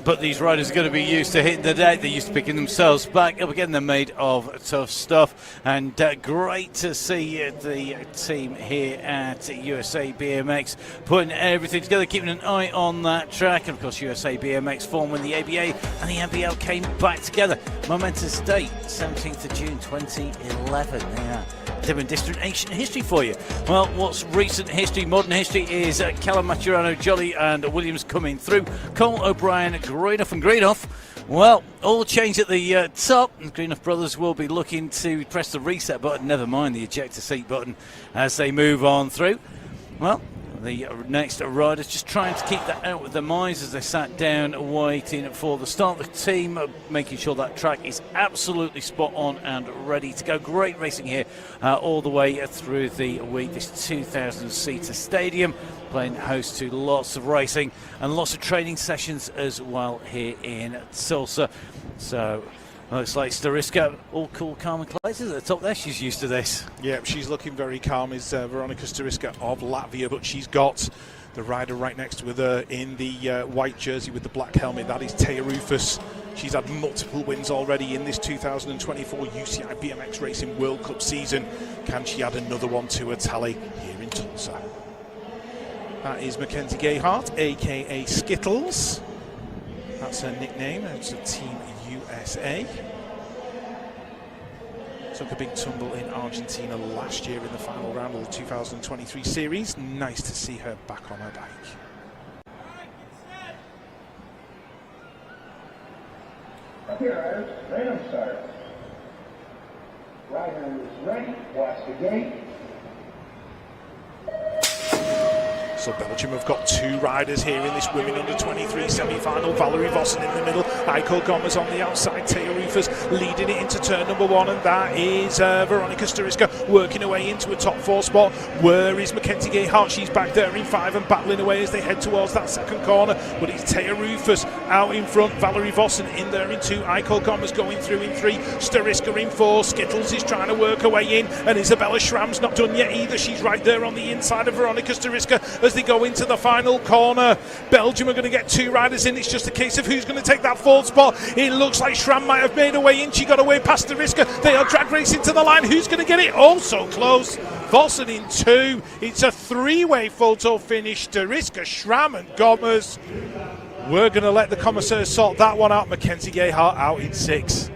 S1: But these riders are going to be used to hitting the deck. They're used to picking themselves back up again. They're made of tough stuff. And great to see the team here at USA BMX putting everything together, keeping an eye on that track. And of course, USA BMX formed when the ABA and the NBL came back together. Momentous date, 17th of June 2011. Yeah. Different distant ancient history for you. Well, what's recent history, modern history, is Callum, Maturano, Jolly and Williams coming through. Cole, O'Brien, Greenoff and Greenoff. Well, all change at the top. The Greenoff brothers will be looking to press the reset button, never mind the ejector seat button, as they move on through. Well, the next riders just trying to keep that out with their minds as they sat down waiting for the start. The team making sure that track is absolutely spot on and ready to go. Great racing here all the way through the week. This 2,000-seater stadium playing host to lots of racing and lots of training sessions as well here in Tulsa. So looks like Stariska, all cool, calm and collected at the top there. She's used to this.
S2: Yeah, she's looking very calm, is Veronika Stariska of Latvia, but she's got the rider right next to her in the white jersey with the black helmet. That is Taya Rufus. She's had multiple wins already in this 2024 UCI BMX Racing World Cup season. Can she add another one to her tally here in Tulsa? That is Mackenzie Gayhart, aka Skittles. That's her nickname. It's a Team USA. Took a big tumble in Argentina last year in the final round of the 2023 series. Nice to see her back on her bike.
S4: Okay, riders, random start. Rider is ready, watch the gate.
S2: So Belgium have got 2 riders here in this women under 23 semi-final. Valerie Vossen in the middle, Aiko Gomez on the outside, Taya Rufus leading it into turn number 1, and that is Veronica Stariska working her way into a top 4 spot. Where is Mackenzie Gayhart? She's back there in 5 and battling away as they head towards that second corner, but it's Taya Rufus out in front, Valerie Vossen in there in 2, Aiko Gomez going through in 3, Stariska in 4, Skittles is trying to work her way in, and Isabella Schramm's not done yet either. She's right there on the inside of Veronica Stariska as they go into the final corner. Belgium are going to get 2 riders in. It's just a case of who's going to take that 4th spot. It looks like Schramm might have made her way in. She got away past Stariska. They are drag racing to the line. Who's going to get it? Oh, so close. Vossen in 2. It's a 3-way photo finish. Stariska, Schramm and Gomez. We're going to let the commissaires sort that one out. Mackenzie Gayhart out in 6.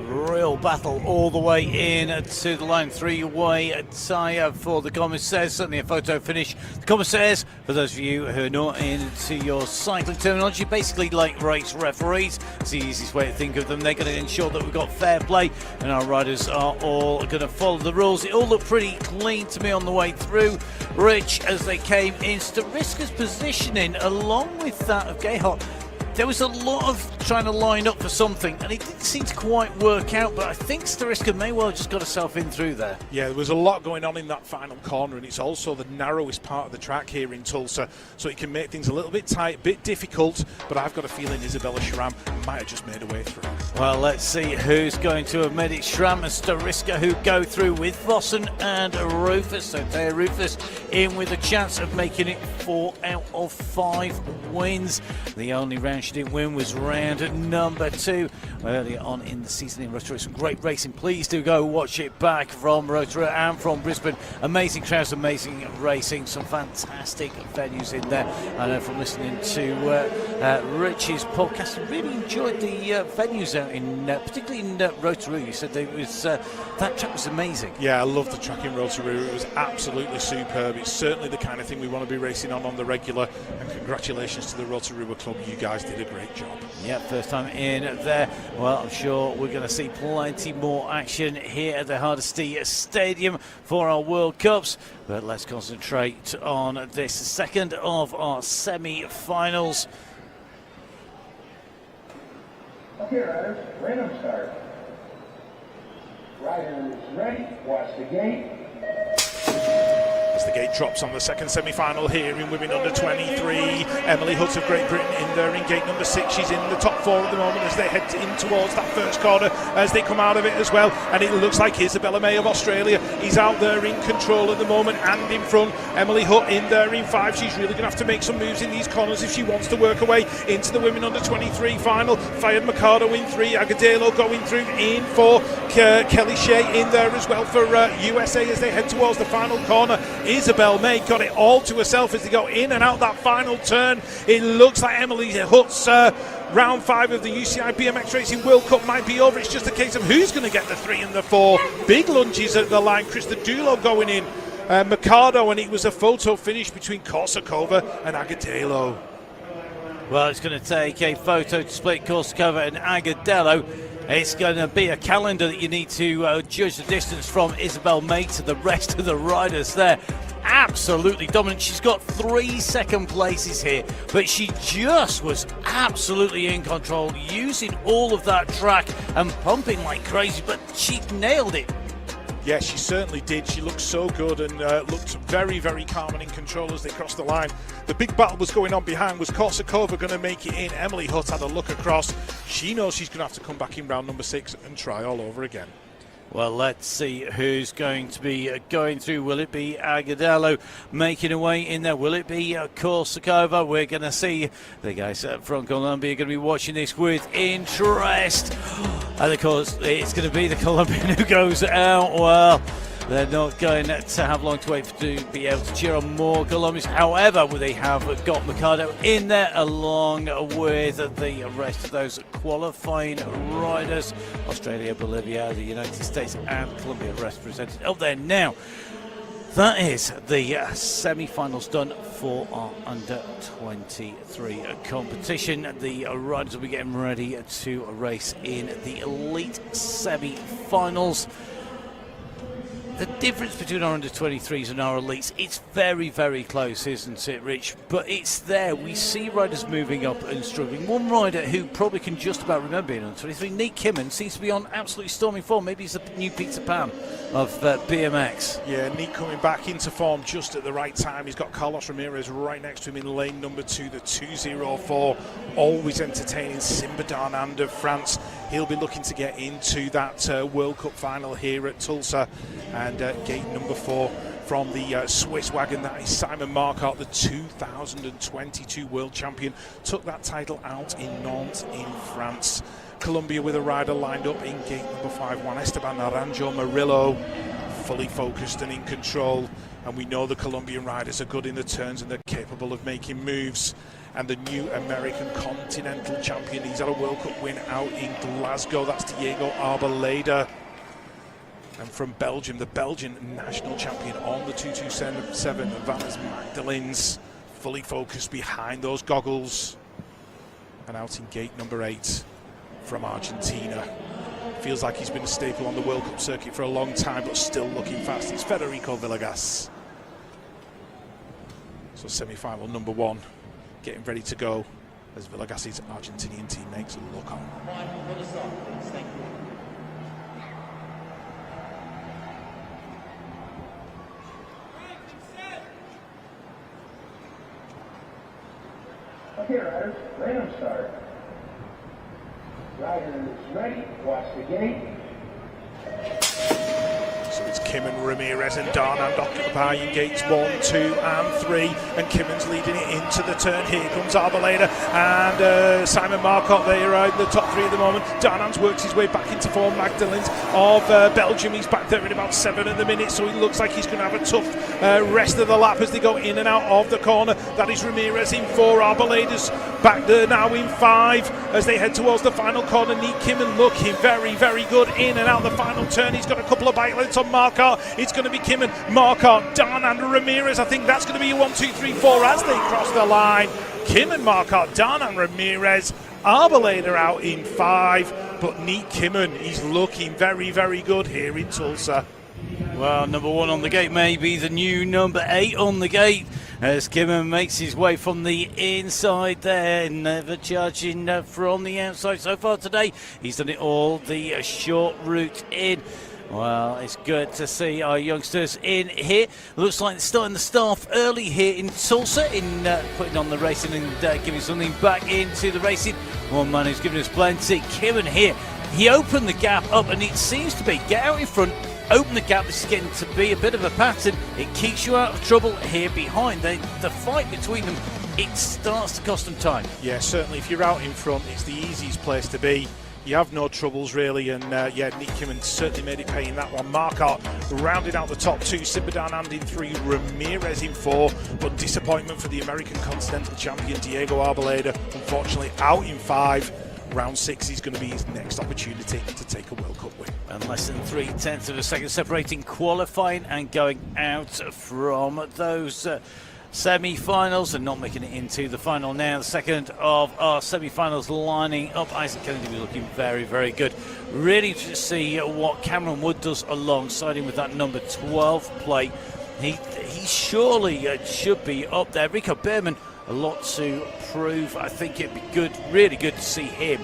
S1: Real battle all the way in to the line. 3-way tie for the commissaires. Certainly a photo finish. The commissaires, for those of you who are not into your cycling terminology, basically like race referees. It's the easiest way to think of them. They're going to ensure that we've got fair play and our riders are all going to follow the rules. It all looked pretty clean to me on the way through. Rich as they came in. Stariska's positioning along with that of Gayhart. There was a lot of trying to line up for something, and it didn't seem to quite work out, but I think Stariska may well just got herself in through there.
S2: Yeah, there was a lot going on in that final corner, and it's also the narrowest part of the track here in Tulsa, so it can make things a little bit tight, a bit difficult, but I've got a feeling Isabella Schramm might have just made her way through.
S1: Well, let's see who's going to have made it. Schramm and Stariska who go through with Vossen and Rufus. So Taya Rufus in with a chance of making it 4 out of 5 wins. The only round she didn't win was round number 2 earlier on in the season in Rotorua. Some great racing. Please do go watch it back from Rotorua and from Brisbane. Amazing crowds, amazing racing, some fantastic venues in there. I know from listening to Rich's podcast, I really enjoyed the venues out in, particularly in Rotorua. You said it was, that track was amazing. Yeah, I love the track in Rotorua. It was absolutely superb. It's certainly the kind of thing we want to be racing on the regular, and congratulations to the Rotorua Club. You guys did a great job. Yeah, first time in there. Well, I'm sure we're going to see plenty more action here at the Hardesty Stadium for our World Cups. But let's concentrate on this second of our semi-finals.
S4: Okay, riders, random start. Riders ready, watch the gate.
S2: As the gate drops on the second semi-final here in women under 23. Emily Hutt of Great Britain in there in gate number 6. She's in the top 4 at the moment as they head in towards that first corner as they come out of it as well. And it looks like Isabella May of Australia is out there in control at the moment and in front. Emily Hutt in there in 5. She's really going to have to make some moves in these corners if she wants to work her way into the women under 23 final. Fayed Mercado in 3. Agudelo going through in 4. Kelly Shea in there as well for USA as they head towards the final corner. Isabel May got it all to herself as they go in and out that final turn. It looks like Emily Hutt's round 5 of the UCI BMX Racing World Cup might be over. It's just a case of who's going to get the 3 and the 4. Big lunges at the line. Krista Dulo going in. Mercado, and it was a photo finish between Korsakova and Agudelo.
S1: Well, it's going to take a photo to split Korsakova and Agudelo. It's going to be a calendar that you need to judge the distance from Isabel May to the rest of the riders there. Absolutely dominant. She's got 3 second places here, but she just was absolutely in control, using all of that track and pumping like crazy, but she nailed it.
S2: Yeah, she certainly did. She looked so good and looked very, very calm and in control as they crossed the line. The big battle was going on behind. Was Korsakova going to make it in? Emily Hutt had a look across. She knows she's going to have to come back in round number 6 and try all over again.
S1: Well, let's see who's going to be going through. Will it be Agudelo making a way in there? Will it be Korsakova? We're going to see. The guys from Colombia are going to be watching this with interest. And of course, it's going to be the Colombian who goes out. Well, they're not going to have long to wait to be able to cheer on more Colombians. However, they have got Mercado in there along with the rest of those qualifying riders. Australia, Bolivia, the United States and Colombia represented up there now. That is the semi-finals done for our under-23 competition. The riders will be getting ready to race in the elite semi-finals. The difference between our under-23s and our elites, it's very, very close, isn't it, Rich? But it's there. We see riders moving up and struggling. One rider who probably can just about remember being under-23, Nick Kimmon, seems to be on absolutely storming form. Maybe he's the new Peter Pan of BMX.
S2: Yeah, Nick coming back into form just at the right time. He's got Carlos Ramirez right next to him in lane number 2, the 204. Always entertaining Simba Darnand of France. He'll be looking to get into that World Cup final here at Tulsa. And gate number 4 from the Swiss wagon, that is Simon Marcotte, the 2022 world champion. Took that title out in Nantes in France. Colombia with a rider lined up in gate number 5, Juan Esteban Naranjo Murillo, fully focused and in control. And we know the Colombian riders are good in the turns and they're capable of making moves. And the new American Continental champion, he's had a World Cup win out in Glasgow, that's Diego Arboleda. And from Belgium, the Belgian national champion on the 227, Valles Magdalens, fully focused behind those goggles. And out in gate number 8 from Argentina. Feels like he's been a staple on the World Cup circuit for a long time, but still looking fast. It's Federico Villegas. So semi-final number 1, getting ready to go as Villegas' Argentinian teammates look on.
S3: Thank you.
S4: Okay, riders, random start. Riders ready, watch the gate.
S2: So it's Kimmon, Ramirez and Darnand occupying gates 1, 2 and 3, and Kimmon's leading it into the turn. Here comes Arboleda and Simon Marcotte. They are in the top 3 at the moment. Darnand's works his way back into form. Magdalens of Belgium, he's back there in about 7 at the minute, so he looks like he's going to have a tough rest of the lap as they go in and out of the corner. That is Ramirez in 4, Arboleda's back there now in 5 as they head towards the final corner. Nick Kimmon looking very, very good in and out the final turn. He's got a couple of bike lengths on Marcotte. It's going to be Kimmon, Marcotte, Darnand, Ramirez. I think that's going to be a 1, 2, 3, 4 as they cross the line. Kimmon, Marcotte, Darnand, Ramirez, Arboleda out in 5, but Nick Kimmon, he's looking very, very good here in Tulsa.
S1: Well, number 1 on the gate, maybe the new number 8 on the gate, as Kimmon makes his way from the inside there, never charging from the outside so far today. He's done it all the short route in. Well, it's good to see our youngsters in here. Looks like they're starting the staff early here in Tulsa in putting on the racing and giving something back into the racing. One man who's giving us plenty, Kimmon here. He opened the gap up and it seems to be get out in front, open the gap. This is getting to be a bit of a pattern. It keeps you out of trouble here behind. The fight between them, it starts to cost them time.
S2: Yeah, certainly if you're out in front, it's the easiest place to be. You have no troubles really, and yeah, Nick Kimmon certainly made it pay in that one. Marcotte rounded out the top 2, Simba Darnand in 3, Ramirez in 4, but disappointment for the American Continental champion Diego Arboleda, unfortunately out in 5. Round 6 is going to be his next opportunity to take a World Cup win.
S1: And less than 3/10 of a second separating qualifying and going out from those semi-finals and not making it into the final now. The second of our semi-finals lining up. Isaac Kennedy was looking very, very good. Really to see what Cameron Wood does alongside him with that number 12 plate. He surely should be up there. Rico Behrman, a lot to prove. I think it'd be good, really good to see him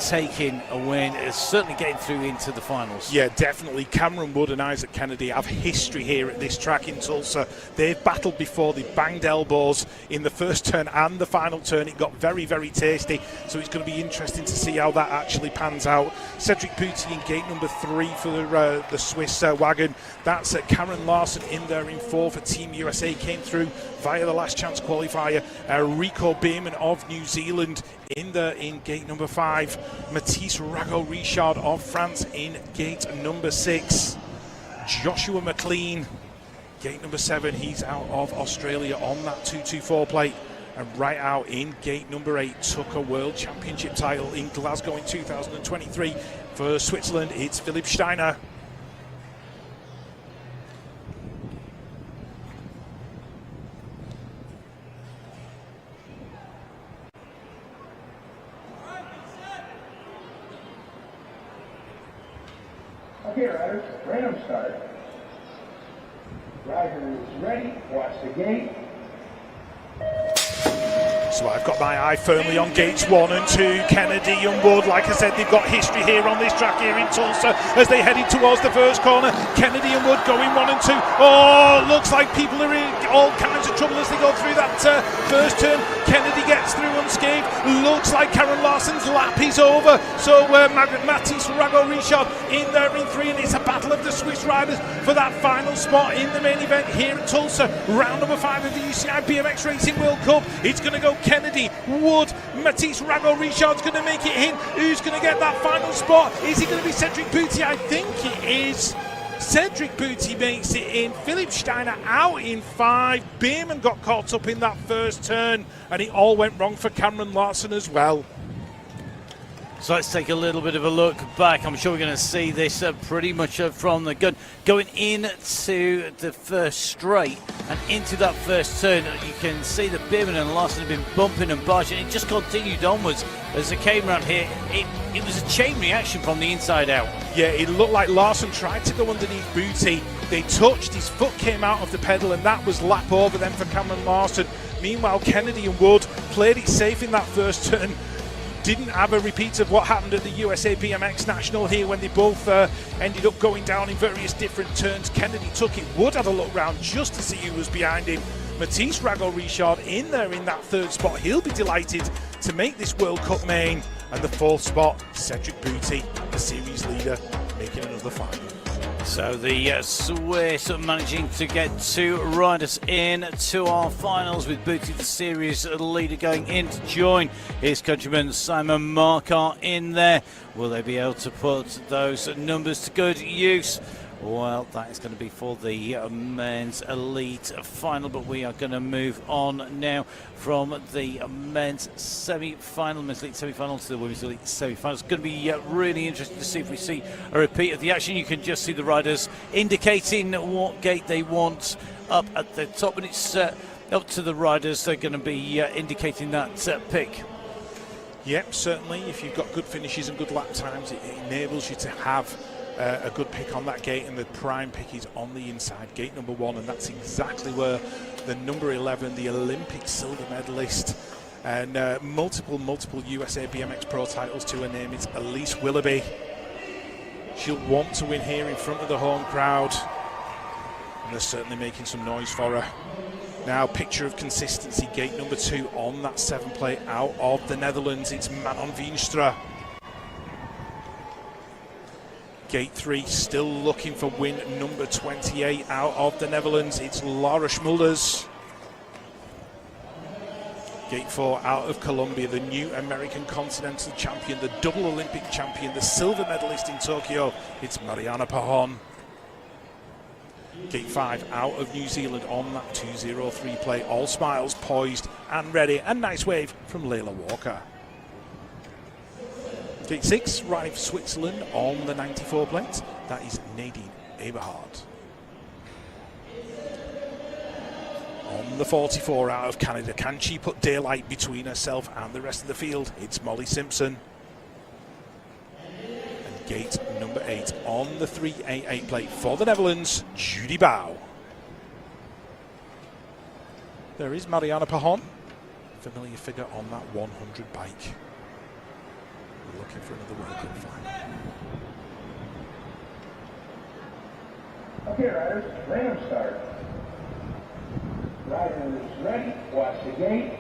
S1: taking a win, certainly getting through into the finals.
S2: Yeah, definitely. Cameron Wood and Isaac Kennedy have history here at this track in Tulsa. They've battled before. They banged elbows in the first turn and the final turn. It got very, very tasty, so it's going to be interesting to see how that actually pans out. Cedric Pouty in gate number 3 for the Swiss wagon. That's Karen Larson in there in 4 for Team USA. Came through via the last chance qualifier. Rico Behrman of New Zealand in gate number 5. Matisse Rago-Richard of France in gate number 6. Joshua McLean, gate number 7. He's out of Australia on that 224 plate. And right out in gate number 8, took a World Championship title in Glasgow in 2023. For Switzerland, it's Philipp Steiner.
S4: Okay, riders, random start. Riders ready, watch the gate.
S2: So I've got my eye firmly on gates 1 and 2, Kennedy and Wood. Like I said, they've got history here on this track here in Tulsa as they headed towards the first corner. Kennedy and Wood going 1 and 2. Oh, looks like people are in all kinds of trouble as they go through that first turn. Kennedy gets through unscathed. Looks like Karen Larson's lap is over. So Mathis Rago-Richard in there in 3, and it's a battle of the Swiss riders for that final spot in the main event here at Tulsa. Round number 5 of the UCI BMX Racing World Cup. It's going to go Kennedy, Wood, Mathis Rago-Richard's going to make it in. Who's going to get that final spot? Is it going to be Cedric Booty? I think it is. Cedric Booty makes it in. Philip Steiner out in 5. Bierman got caught up in that first turn, and it all went wrong for Cameron Larson as well.
S1: So let's take a little bit of a look back. I'm sure we're going to see this pretty much from the gun. Going into the first straight and into that first turn, you can see that Bierman and Larson have been bumping and barging. It just continued onwards as it came around here. It was a chain reaction from the inside out.
S2: Yeah, it looked like Larson tried to go underneath Booty. They touched, his foot came out of the pedal, and that was lap over then for Cameron Larson. Meanwhile, Kennedy and Wood played it safe in that first turn. Didn't have a repeat of what happened at the USA BMX National here when they both ended up going down in various different turns. Kennedy took it. Wood had a look round just to see who was behind him. Mathis Rago-Richard in there in that third spot. He'll be delighted to make this World Cup main. And the fourth spot, Cedric Booty, the series leader, making another final.
S1: So the Swiss managing to get 2 riders in to our finals, with Booty, the series leader, going in to join his countryman Simon Marquardt in there. Will they be able to put those numbers to good use? Well, that is going to be for the men's elite final, but we are going to move on now from the men's semi-final, men's elite semi-final, to the women's elite semi-final. It's going to be really interesting to see if we see a repeat of the action. You can just see the riders indicating what gate they want up at the top, and it's up to the riders. They're going to be indicating that pick.
S2: Yep, certainly. If you've got good finishes and good lap times, it enables you to have a good pick on that gate, and the prime pick is on the inside, gate number 1, and that's exactly where the number 11, the Olympic silver medalist, and multiple USA BMX Pro titles to her name, it's Elise Willoughby. She'll want to win here in front of the home crowd, and they're certainly making some noise for her. Now, picture of consistency, gate number 2 on that 7 plate out of the Netherlands, it's Manon Veenstra. Gate 3 still looking for win number 28 out of the Netherlands. It's Laura Schmulders. Gate 4 out of Colombia, the new American Continental Champion, the double Olympic champion, the silver medalist in Tokyo. It's Mariana Pajon. Gate 5 out of New Zealand on that 203 plate. All smiles, poised and ready. A nice wave from Layla Walker. Gate 6, riding for Switzerland on the 94 plate. That is Nadine Eberhard. On the 44 out of Canada, can she put daylight between herself and the rest of the field? It's Molly Simpson. And gate number 8 on the 388 plate for the Netherlands, Judy Bow. There is Mariana Pajon, familiar figure on that 100 bike. Looking for another World Cup final.
S4: Okay, riders, random start. Riders ready, watch the gate.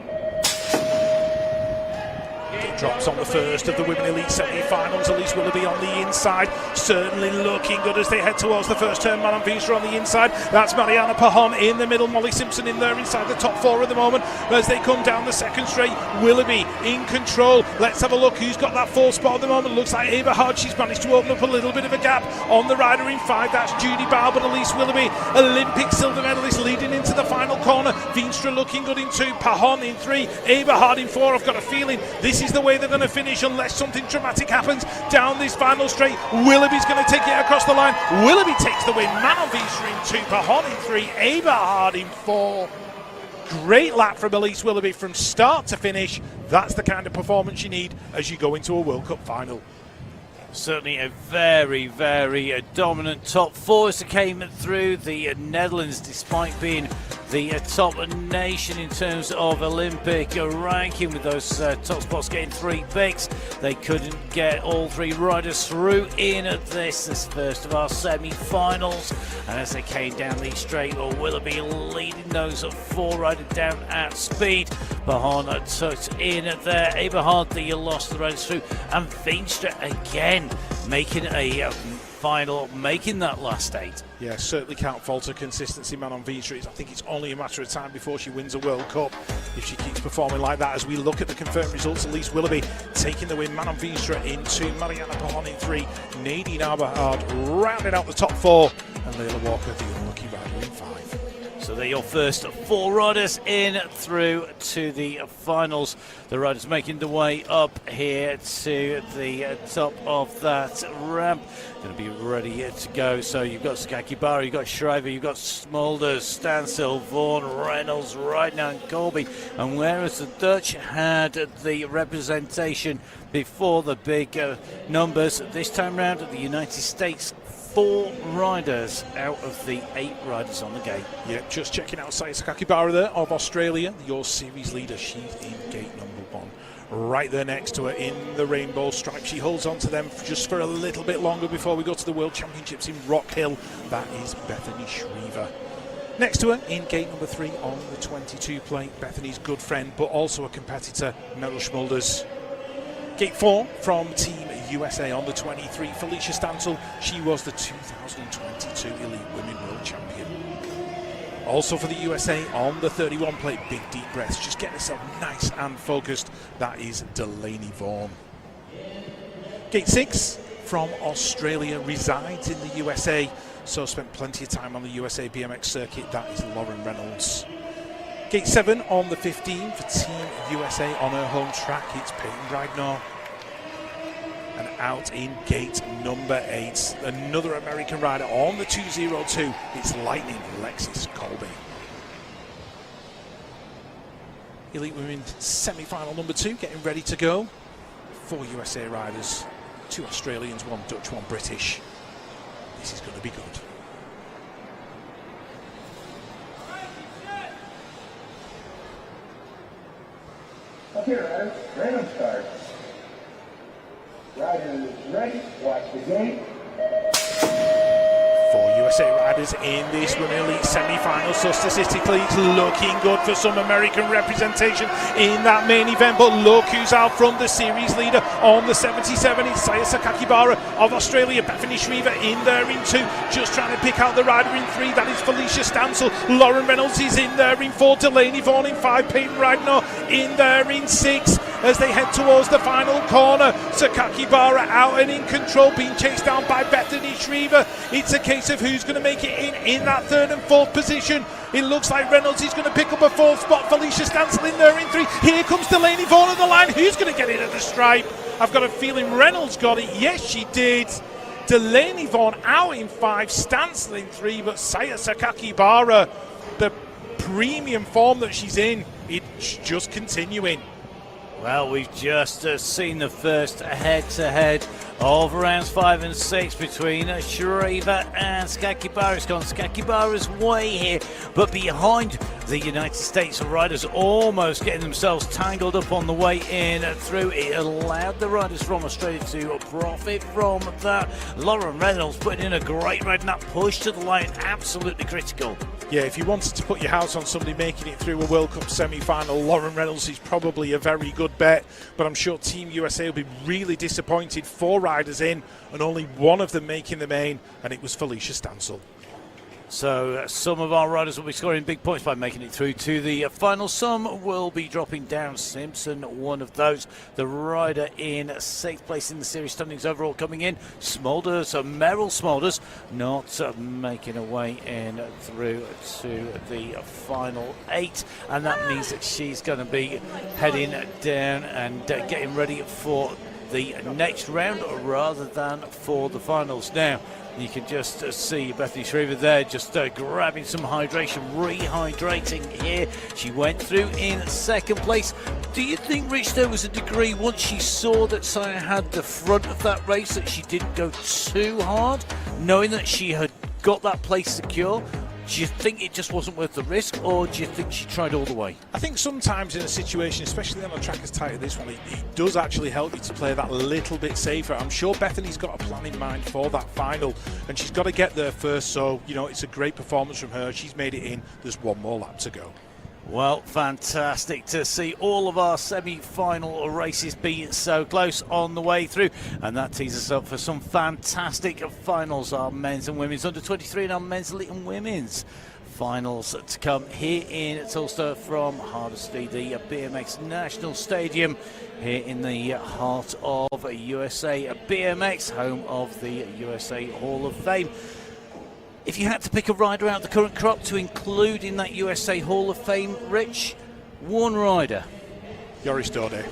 S2: Drops on the first of the Women Elite semi-finals. Elise Willoughby on the inside, certainly looking good as they head towards the first turn. Manon Veenstra on the inside. That's Mariana Pajon in the middle. Molly Simpson in there inside the top 4 at the moment as they come down the second straight. Willoughby in control. Let's have a look who's got that 4th spot at the moment. Looks like Eberhard. She's managed to open up a little bit of a gap on the rider in 5. That's Judy Bow, but Elise Willoughby, Olympic silver medalist, leading into the final corner. Veenstra looking good in 2. Pajon in 3. Eberhard in 4. I've got a feeling this is the way they're going to finish unless something dramatic happens down this final straight. Willoughby's going to take it across the line. Willoughby takes the win. Manon Veenstra in 2, Pajon in 3, Eberhard in 4. Great lap from Elise Willoughby from start to finish. That's the kind of performance you need as you go into a World Cup final.
S1: Certainly a very, very dominant top four as they came through. The Netherlands, despite being the top nation in terms of Olympic ranking, with those top spots getting 3 picks, they couldn't get all 3 riders through in this first of our semi-finals. And as they came down the straight, Willoughby leading those 4 riders down at speed. Bahan tucked in there. Eberhard, the lost the riders through, and Veenstra again making a final, making that last 8.
S2: Yeah, certainly can't fault her consistency, man, on Veenstra. I think it's only a matter of time before she wins a World Cup if she keeps performing like that. As we look at the confirmed results, Elise Willoughby taking the win, man on Veenstra in 2, Mariana Bahan in 3, Nadine Eberhard rounding out the top 4, and Layla Walker, the unlucky rider, in 5.
S1: So they're your first 4 riders in through to the finals. The riders making the way up here to the top of that ramp. Going to be ready to go. So you've got Sakakibara, you've got Shriver, you've got Smulders, Stansel, Vaughan, Reynolds, right now, and Colby. And whereas the Dutch had the representation before the big numbers, this time round the United States, 4 riders out of the 8 riders on the gate.
S2: Yeah, just checking out Sakakibara there of Australia, your series leader. She's in gate number 1. Right there next to her in the rainbow stripe. She holds on to them just for a little bit longer before we go to the World Championships in Rock Hill. That is Bethany Shriver. Next to her in gate number 3 on the 22 plate, Bethany's good friend but also a competitor, Meryl Smulders. Gate 4 from Team USA on the 23, Felicia Stansel. She was the 2022 Elite Women World Champion. Also for the USA on the 31 plate, big deep breaths, just getting herself nice and focused. That is Delaney Vaughan. Gate 6 from Australia, resides in the USA, so spent plenty of time on the USA BMX circuit. That is Lauren Reynolds. Gate 7 on the 15 for Team USA on her home track, it's Peyton Bridenour. And out in gate number 8, another American rider on the 202, it's Lightning Lexis Colby. Elite Women semi-final number 2 getting ready to go. 4 USA riders, 2 Australians, 1 Dutch, 1 British. This is going to be good.
S4: Okay, riders, random start. Riders ready, watch the gate.
S2: 4 USA riders in this Women Elite semi-final, so statistically it's looking good for some American representation in that main event. But look who's out front, the series leader on the 77, it's Saya Sakakibara of Australia. Bethany Shriver in there in 2, just trying to pick out the rider in 3, that is Felicia Stansel. Lauren Reynolds is in there in 4, Delaney Vaughan in 5, Peyton Bridenour in there in 6. As they head towards the final corner, Sakakibara out and in control, being chased down by Bethany Shriver. It's a case of who's going to make it in that 3rd and 4th position. It looks like Reynolds is going to pick up a 4th spot. Felicia Stansel in there in 3. Here comes Delaney Vaughan on the line. Who's going to get it at the stripe? I've got a feeling Reynolds got it. Yes, she did. Delaney Vaughan out in 5, Stansel in 3, but Saya Sakakibara, the premium form that she's in, it's just continuing.
S1: Well, we've just seen the first head-to-head of rounds 5 and 6 between Shriver and Sakakibara. It's gone Sakakibara's way here, but behind the United States riders almost getting themselves tangled up on the way in through. It allowed the riders from Australia to profit from that. Lauren Reynolds putting in a great ride, and that push to the line, absolutely critical.
S2: Yeah, if you wanted to put your house on somebody making it through a World Cup semi-final, Lauren Reynolds is probably a very good bet, but I'm sure Team USA will be really disappointed. 4 riders in and only 1 of them making the main, and it was Felicia Stansel.
S1: So some of our riders will be scoring big points by making it through to the final. Some will be dropping down. Simpson, one of those. The rider in 6th place in the series standings overall coming in. Smulders, Meryl Smulders, not making her way in through to the final 8. And that means that she's going to be heading down and getting ready for the next round rather than for the finals. Now, you can just see Bethany Shriver there just grabbing some hydration, rehydrating here. She went through in 2nd place, Do you think, Rich, there was a degree once she saw that Saya had the front of that race that she didn't go too hard, knowing that she had got that place secure? Do you think it just wasn't worth the risk, or do you think she tried all the way?
S2: I think sometimes in a situation, especially on a track as tight as this one, it does actually help you to play that little bit safer. I'm sure Bethany's got a plan in mind for that final, and she's got to get there first, so, you know, it's a great performance from her. She's made it in. There's one more lap to go.
S1: Well, fantastic to see all of our semi-final races be so close on the way through, and that tees us up for some fantastic finals, our men's and women's under 23 and our men's elite and women's finals to come here in Tulsa from Hardesty, the BMX National Stadium here in the heart of USA BMX, home of the USA Hall of Fame. If you had to pick a rider out of the current crop to include in that USA Hall of Fame, Rich, one rider.
S2: Joris Dode.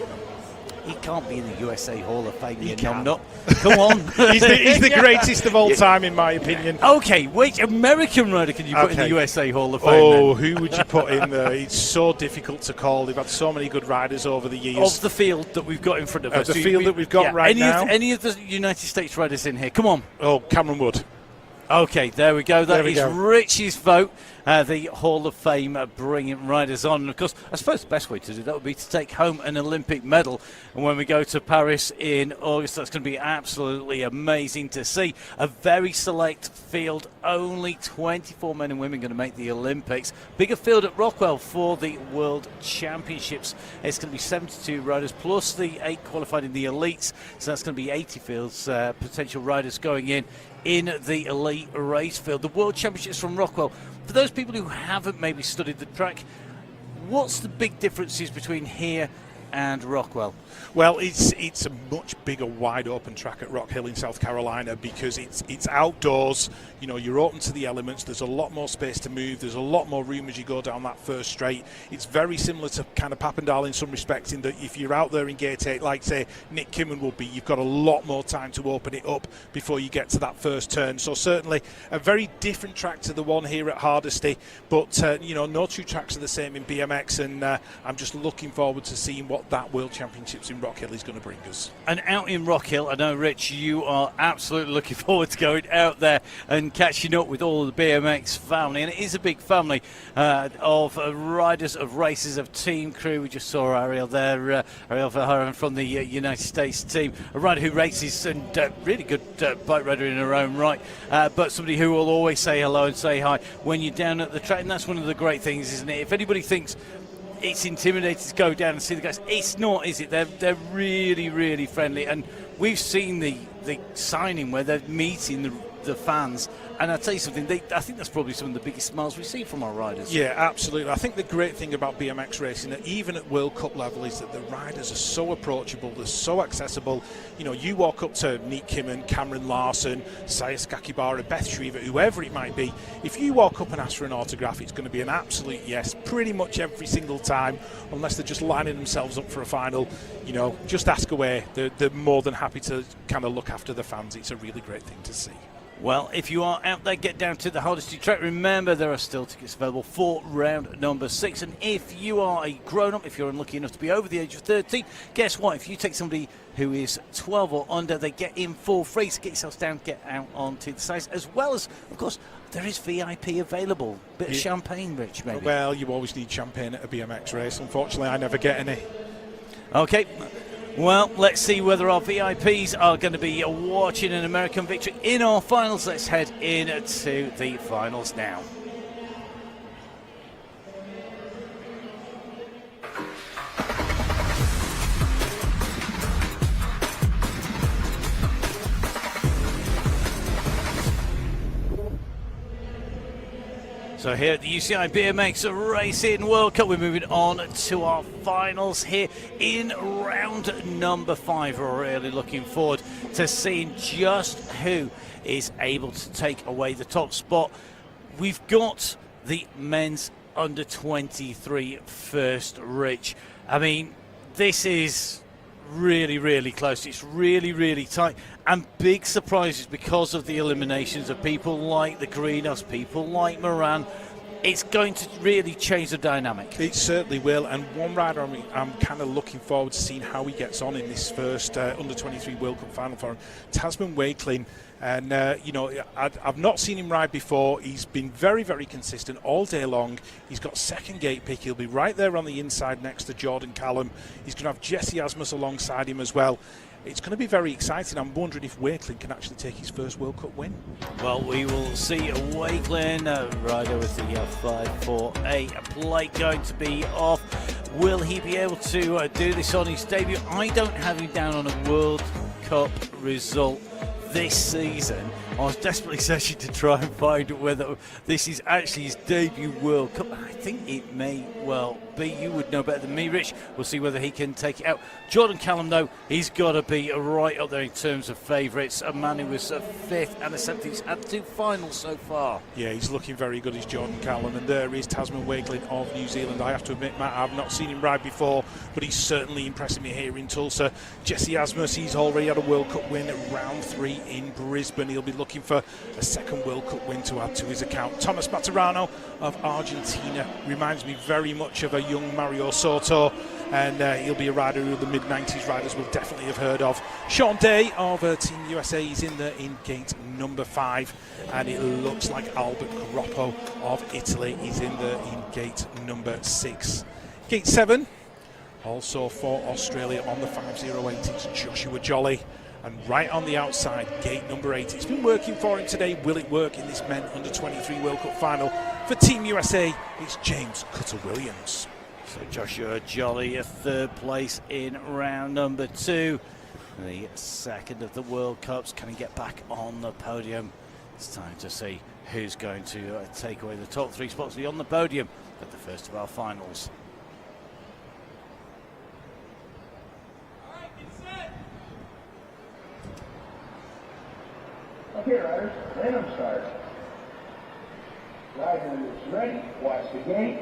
S1: He can't be in the USA Hall of Fame.
S2: He can.
S1: Not. Come on.
S2: he's the greatest of all time, in my opinion.
S1: Okay, which American rider can you put in the USA Hall of Fame?
S2: Oh, who would you put in there? It's so difficult to call. They've had so many good riders over the years.
S1: Of the field that we've got in front of us.
S2: The field that we've got right now.
S1: Any of the United States riders in here? Come on.
S2: Oh, Cameron Wood.
S1: Okay, there we go. That is Rich's vote. The Hall of Fame bringing riders on. And of course, I suppose the best way to do that would be to take home an Olympic medal. And when we go to Paris in August, that's going to be absolutely amazing to see. A very select field, only 24 men and women going to make the Olympics. Bigger field at Rockwell for the World Championships. It's going to be 72 riders plus the 8 qualified in the elites. So that's going to be 80 fields, potential riders going in the elite race field. The World Championships from Rockwell. For those people who haven't maybe studied the track, what's the big differences between here and Rockwell?
S2: Well, it's a much bigger, wide open track at Rock Hill in South Carolina because it's outdoors. You know, you're open to the elements. There's a lot more space to move. There's a lot more room as you go down that first straight. It's very similar to kind of Papendal in some respects, in that if you're out there in Gate 8, like say Nick Kimmon will be, you've got a lot more time to open it up before you get to that first turn. So certainly a very different track to the one here at Hardesty, but you know, no two tracks are the same in BMX, and I'm just looking forward to seeing what that World Championships in Rock Hill is going to bring us.
S1: And out in Rock Hill, I know, Rich, you are absolutely looking forward to going out there and catching up with all of the BMX family. And it is a big family of riders, of racers, of team crew. We just saw Ariel there, Ariel Verhoeven from the United States team, a rider who races and really good bike rider in her own right, but somebody who will always say hello and say hi when you're down at the track. And that's one of the great things, isn't it? If anybody thinks it's intimidating to go down and see the guys, it's not, is it? They're really, really friendly, and we've seen the signing where they're meeting the fans, and I'll tell you something, I think that's probably some of the biggest smiles we see from our riders.
S2: Yeah, absolutely. I think the great thing about BMX racing, even at World Cup level, is that the riders are so approachable, they're so accessible. You know, you walk up to Nick Kimmon, Cameron Larson, Saya Skakibara, Beth Shriver, whoever it might be, if you walk up and ask for an autograph, it's going to be an absolute yes pretty much every single time, unless they're just lining themselves up for a final. You know, just ask away. They're more than happy to kind of look after the fans. It's a really great thing to see.
S1: Well, if you are out there, get down to the Hardesty track. Remember, there are still tickets available for round number 6. And if you are a grown-up, if you're unlucky enough to be over the age of 13, guess what? If you take somebody who is 12 or under, they get in for free. So get yourselves down, get out onto the sides. As well as, of course, there is VIP available. Bit of champagne, Rich, maybe.
S2: Well, you always need champagne at a BMX race. Unfortunately, I never get any.
S1: Okay. Well, let's see whether our VIPs are going to be watching an American victory in our finals. Let's head into the finals now. So here at the UCI BMX Racing World Cup, we're moving on to our finals here in round number 5. We're really looking forward to seeing just who is able to take away the top spot. We've got the men's under 23 first, Rich. I mean, this is really, really close. It's really, really tight, and big surprises because of the eliminations of people like the Greenhouse, people like Moran, it's going to really change the dynamic.
S2: It certainly will, and one rider I'm kind of looking forward to seeing how he gets on in this first under-23 World Cup final for him, Tasman Wakelin. And, I've not seen him ride before. He's been very, very consistent all day long. He's got second gate pick. He'll be right there on the inside next to Jordan Callum. He's going to have Jesse Asmus alongside him as well. It's going to be very exciting. I'm wondering if Wakelin can actually take his first World Cup win.
S1: Well, we will see Wakelin, rider with the 5.48 plate going to be off. Will he be able to do this on his debut? I don't have him down on a World Cup result this season. I was desperately searching to try and find whether this is actually his debut World Cup. I think it may well be. You would know better than me, Rich. We'll see whether he can take it out. Jordan Callum, though, he's got to be right up there in terms of favourites. A man who was fifth and a seventh. He's had 2 finals so far. Yeah, he's looking very good, is Jordan Callum. And there is Tasman Wakelin of New Zealand. I have to admit, Matt, I've not seen him ride before, but he's certainly impressing me here in Tulsa. Jesse Asmus, he's already had a World Cup win at round 3 in Brisbane. He'll be looking for a second World Cup win to add to his account. Thomas Maturano of Argentina reminds me very much of a young Mario Soto, and he'll be a rider who the mid-90s riders will definitely have heard of. Sean Day of Team USA is in there in gate number 5, and it looks like Albert Groppo of Italy is in there in gate number 6. Gate 7, also for Australia on the 5.08, it's Joshua Jolly. And right on the outside, gate number 8. It's been working for him today. Will it work in this men under-23 World Cup final? For Team USA, it's James Cutter-Williams. So Joshua Jolly, a 3rd place in round number 2. The 2nd of the World Cups. Can he get back on the podium? It's time to see who's going to take away the top 3 spots beyond the podium at the first of our finals.
S4: Okay, riders, random start. Rider is ready. Watch the gate.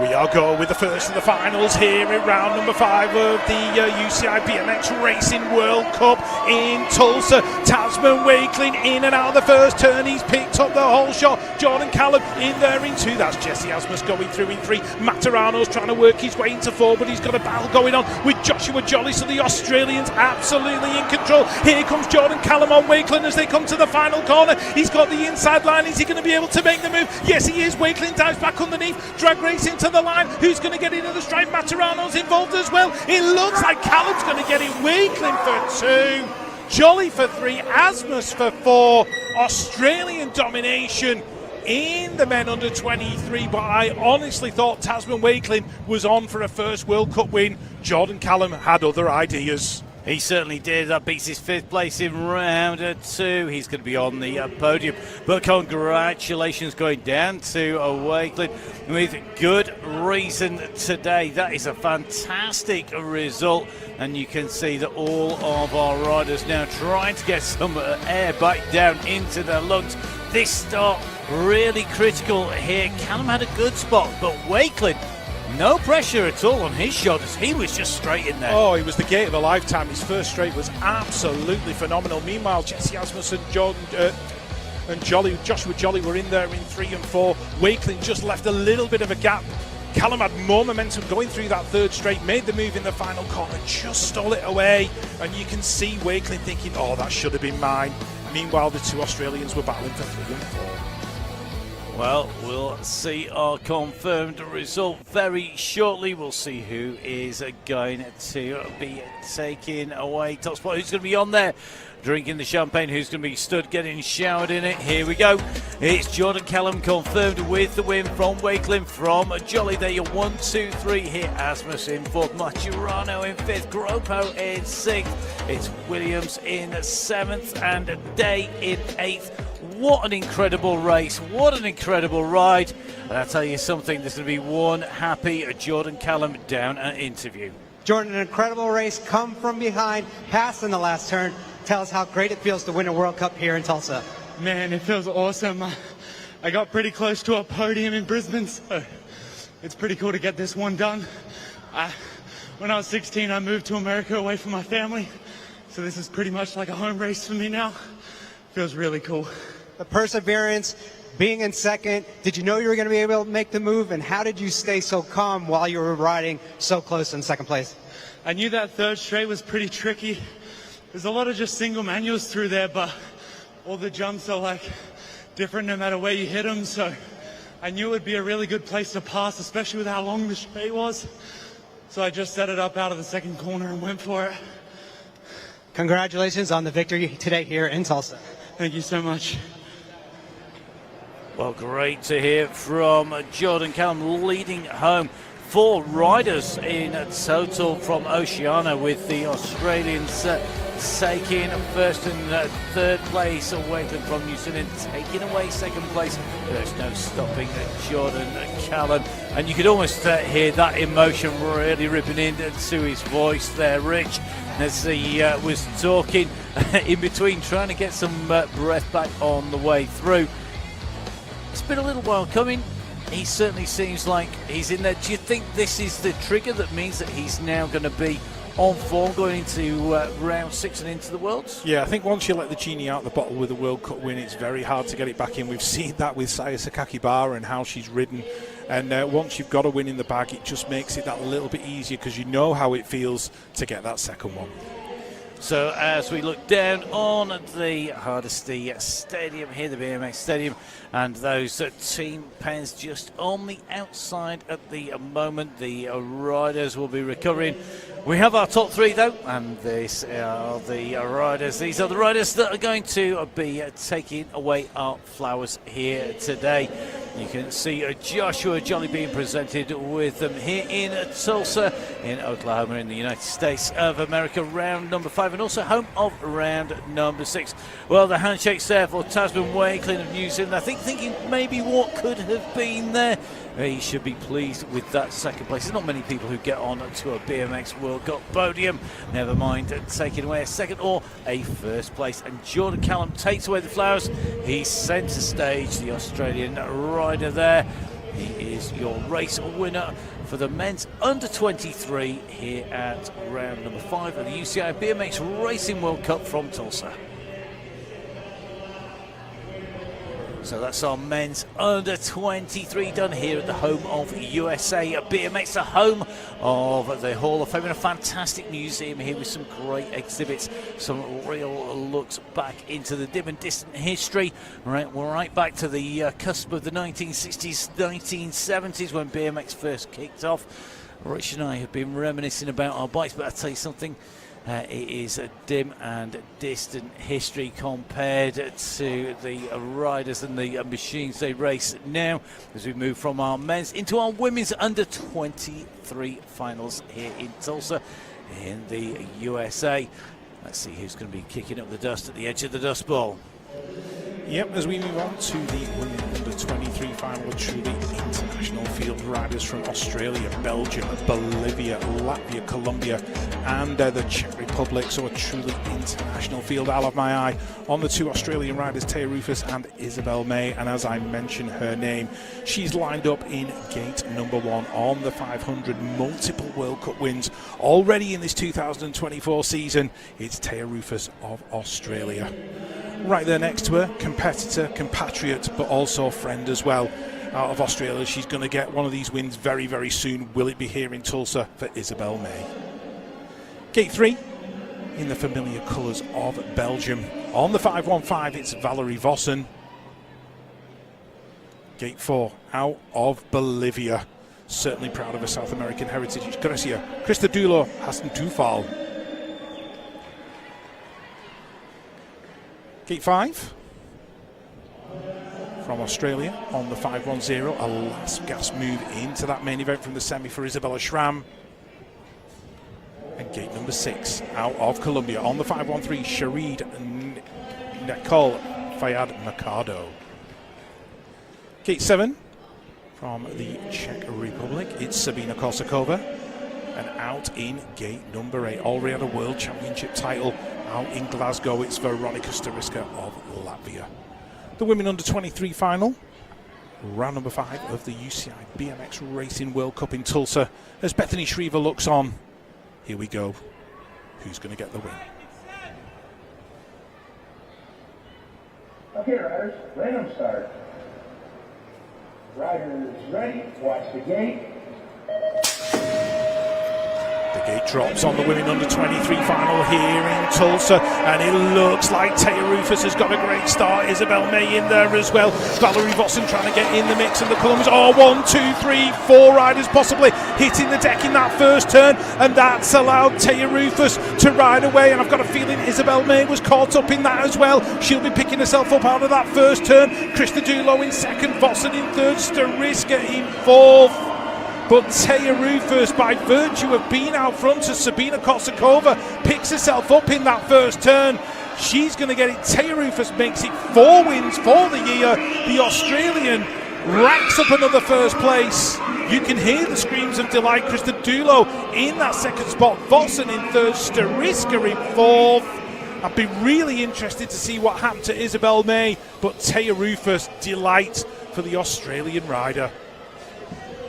S2: We are going with the first of the finals here in round number 5 of the UCI BMX Racing World Cup in Tulsa. Tasman Wakelin in and out of the first turn. He's picked up the whole shot. Jordan Callum in there in 2. That's Jesse Asmus going through in 3. Maturano's trying to work his way into 4, but he's got a battle going on with Joshua Jolly. So the Australians absolutely in control. Here comes Jordan Callum on Wakelin as they come to the final corner. He's got the inside line. Is he going to be able to make the move? Yes, he is. Wakelin dives back underneath. Drag racing to the line. Who's going to get into the stripe? Maturano's involved as well. It looks like Callum's going to get it. Wakelin for 2, Jolly for 3, Asmus for 4. Australian domination in the men under 23, but I honestly thought Tasman Wakelin was on for a first World Cup win. Jordan Callum had other ideas.
S1: He certainly did. That beats his 5th place in round 2. He's going to be on the podium. But congratulations going down to Wakelin with good reason today. That is a fantastic result. And you can see that all of our riders now trying to get some air back down into their lungs. This start really critical here. Callum had a good spot, but Wakelin, no pressure at all on his shoulders. He was just straight in there.
S2: Oh, he was the gate of a lifetime. His first straight was absolutely phenomenal. Meanwhile, Jesse Asmus and Joshua Jolly were in there in 3 and 4. Wakelin just left a little bit of a gap. Callum had more momentum going through that 3rd straight, made the move in the final corner, just stole it away. And you can see Wakelin thinking, oh, that should have been mine. Meanwhile, the 2 Australians were battling for 3 and 4.
S1: Well, we'll see our confirmed result very shortly. We'll see who is going to be taking away top spot. Who's going to be on there drinking the champagne? Who's going to be stood getting showered in it? Here we go. It's Jordan Callum confirmed with the win from Wakelin from Jolly. There you're 1, 2, 3 here. Asmus in 4th, Maturano in 5th, Groppo in 6th. It's Williams in 7th and Day in 8th. What an incredible race. What an incredible ride. And I'll tell you something, there's going to be one happy Jordan Callum down at interview.
S5: Jordan, an incredible race. Come from behind, pass in the last turn. Tell us how great it feels to win a World Cup here in Tulsa.
S6: Man, it feels awesome. I got pretty close to a podium in Brisbane, so it's pretty cool to get this one done. When I was 16, I moved to America away from my family, so this is pretty much like a home race for me now. feels really cool.
S5: The perseverance, being in second, did you know you were going to be able to make the move, and how did you stay so calm while you were riding so close in second place?
S6: I knew that third straight was pretty tricky. There's a lot of just single manuals through there, but all the jumps are like different no matter where you hit them, so I knew it would be a really good place to pass, especially with how long the straight was. So I just set it up out of the second corner and went for it.
S5: Congratulations on the victory today here in Tulsa.
S6: Thank you so much.
S1: Well, great to hear from Jordan Callum, leading home 4 riders in total from Oceania, with the Australians taking first and third place, away from New Zealand taking away second place. There's no stopping Jordan Callum, and you could almost hear that emotion really ripping into his voice there, Rich, as he was talking in between, trying to get some breath back on the way through. It's been a little while coming. He certainly seems like he's in there. Do you think this is the trigger that means that he's now going to be on form going into round 6 and into the Worlds?
S2: Yeah, I think once you let the genie out of the bottle with a World Cup win, it's very hard to get it back in. We've seen that with Saya Sakakibara and how she's ridden. And once you've got a win in the bag, it just makes it that little bit easier, because you know how it feels to get that second one.
S1: So as we look down on the Hardesty Stadium here, the BMX Stadium, and those team pens just on the outside at the moment, the riders will be recovering. We have our top 3 though, and these are the riders. These are the riders that are going to be taking away our flowers here today. You can see Joshua Jolly being presented with them here in Tulsa, in Oklahoma, in the United States of America, round number 5, and also home of round number 6. Well, the handshakes there for Tasman Wakelin of New Zealand. I think thinking maybe what could have been there. He should be pleased with that second place. There's not many people who get on to a BMX World Cup podium, never mind taking away a second or a first place. And Jordan Callum takes away the flowers. He's centre stage, the Australian rider there. He is your race winner for the men's under 23 here at round number 5 of the UCI BMX Racing World Cup from Tulsa. So that's our men's under 23 done here at the home of USA BMX, the home of the Hall of Fame, and a fantastic museum here with some great exhibits, some real looks back into the dim and distant history. We're right back to the cusp of the 1960s, 1970s when BMX first kicked off. Rich and I have been reminiscing about our bikes, but I'll tell you something. It is a dim and distant history compared to the riders and the machines they race now, as we move from our men's into our women's under 23 finals here in Tulsa in the USA. Let's see who's going to be kicking up the dust at the edge of the Dust Bowl.
S2: Yep, as we move on to the women under 23 final, a truly international field, riders from Australia, Belgium, Bolivia, Latvia, Colombia, and the Czech Republic. So a truly international field. I'll have my eye on the 2 Australian riders, Taya Rufus and Isabel May. And as I mention her name, she's lined up in gate number 1 on the 500, multiple World Cup wins already in this 2024 season. It's Taya Rufus of Australia. Right there next to her, competitor, compatriot, but also friend as well, out of Australia. She's going to get one of these wins very, very soon. Will it be here in Tulsa for Isabel May? Gate 3, in the familiar colours of Belgium. On the 515, it's Valerie Vossen. Gate 4, out of Bolivia. Certainly proud of her South American heritage. It's Grecia, Christodoulou Hassan-Tufal. Gate 5 from Australia on the 510, a last gasp move into that main event from the semi for Isabella Schramm. And gate number 6 out of Colombia on the 513, Sharid Nicole Fayad Mercado. Gate 7 from the Czech Republic, it's Sabina Korsakova. And out in gate number 8, already had a World Championship title. Out in Glasgow, it's Veronika Stariska of Latvia. The women under 23 final, round number 5 of the UCI BMX Racing World Cup in Tulsa. As Bethany Shriver looks on, here we go. Who's going to get the win?
S4: Okay, riders, let them start. Riders ready, watch the gate.
S2: The gate drops on the women under 23 final here in Tulsa, and it looks like Taya Rufus has got a great start. Isabel May in there as well. Valerie Vossen trying to get in the mix, and the Columbus. Oh, 1, 2, 3, 4 riders possibly hitting the deck in that first turn, and that's allowed Taya Rufus to ride away. And I've got a feeling Isabel May was caught up in that as well. She'll be picking herself up out of that first turn. Krista Dulo in second, Vossen in third, Stariska in fourth. But Taya Rufus, by virtue of being out front to Sabina Kosakova, picks herself up in that first turn. She's going to get it. Taya Rufus makes it 4 wins for the year. The Australian racks up another first place. You can hear the screams of delight. Krista Dulo in that second spot. Vossen in third. Stariska in fourth. I'd be really interested to see what happened to Isabel May. But Taya Rufus, delight for the Australian rider.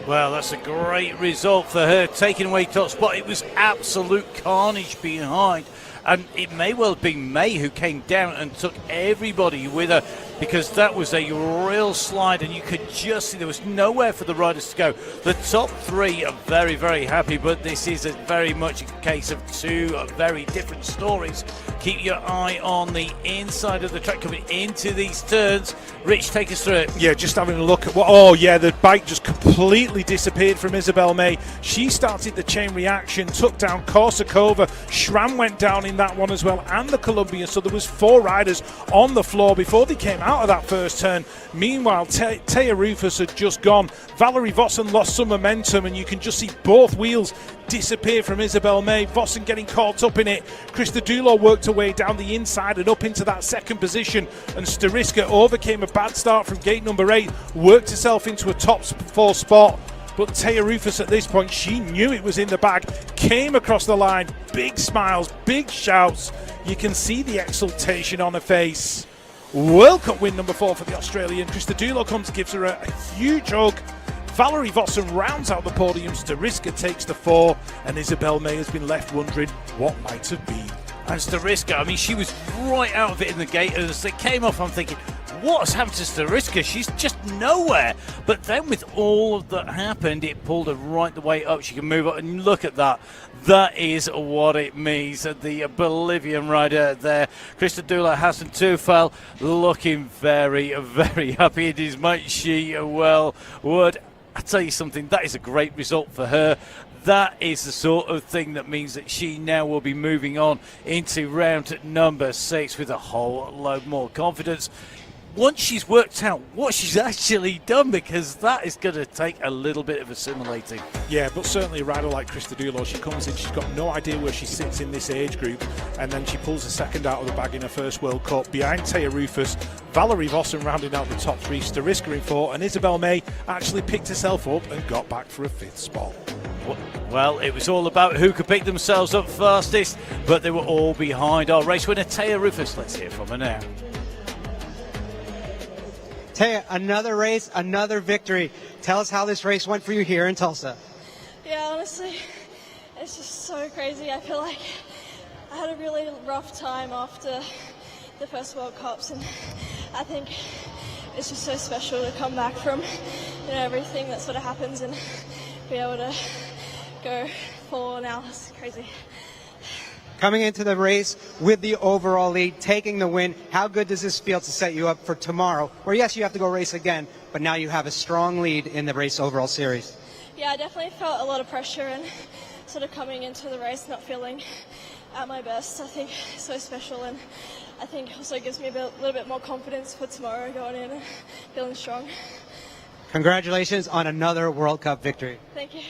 S1: Well, that's a great result for her, taking away top spot. It was absolute carnage behind, and it may well have been May who came down and took everybody with her, because that was a real slide, and you could just see there was nowhere for the riders to go. The top 3 are very, very happy, but this is very much a case of 2 very different stories. Keep your eye on the inside of the track coming into these turns. Rich, take us through it.
S2: Yeah, just having a look at what. Oh, yeah, the bike just completely disappeared from Isabel May. She started the chain reaction, took down Korsakova. Schramm went down in that one as well, and the Colombian. So there was 4 riders on the floor before they came out of that first turn. Meanwhile, Taya Rufus had just gone. Valerie Vossen lost some momentum, and you can just see both wheels disappear from Isabel May. Vossen getting caught up in it. Krista Dulo worked her way down the inside and up into that second position, and Stariska overcame a bad start from gate number 8, worked herself into a top 4 spot. But Taya Rufus at this point, she knew it was in the bag, came across the line, big smiles, big shouts. You can see the exultation on her face. World Cup win number 4 for the Australian. Krista Dulo comes, gives her a huge hug. Valerie Vossen rounds out the podium. Stariska takes the 4, and Isabel May has been left wondering what might have been.
S1: And Stariska, I mean, she was right out of it in the gate, and as it came off, I'm thinking, what's happened to Stariska? She's just nowhere. But then with all of that happened, it pulled her right the way up. She can move up, and look at that. That is what it means. The Bolivian rider there, Krista Dula Hassan Tufel, looking very, very happy. It is much she well would. I tell you something, that is a great result for her. That is the sort of thing that means that she now will be moving on into round number 6 with a whole load more confidence. Once she's worked out what she's actually done, because that is going to take a little bit of assimilating.
S2: Yeah, but certainly a rider like Krista Dulo, she comes in, she's got no idea where she sits in this age group, and then she pulls a second out of the bag in her first World Cup behind Taya Rufus. Valerie Vossen rounding out the top 3, Stariska in 4, and Isabel May actually picked herself up and got back for a 5th spot.
S1: Well, it was all about who could pick themselves up fastest, but they were all behind our race winner, Taya Rufus. Let's hear from her now.
S5: Taya, another race, another victory. Tell us how this race went for you here in Tulsa.
S7: Yeah, honestly, it's just so crazy. I feel like I had a really rough time after the first World Cups, and I think it's just so special to come back from everything that sort of happens and be able to go full now. It's crazy.
S5: Coming into the race with the overall lead, taking the win, how good does this feel to set you up for tomorrow? Where yes, you have to go race again, but now you have a strong lead in the race overall series.
S7: Yeah, I definitely felt a lot of pressure, and sort of coming into the race not feeling at my best, I think is so special, and I think also gives me a little bit more confidence for tomorrow going in and feeling strong.
S5: Congratulations on another World Cup victory.
S7: Thank you.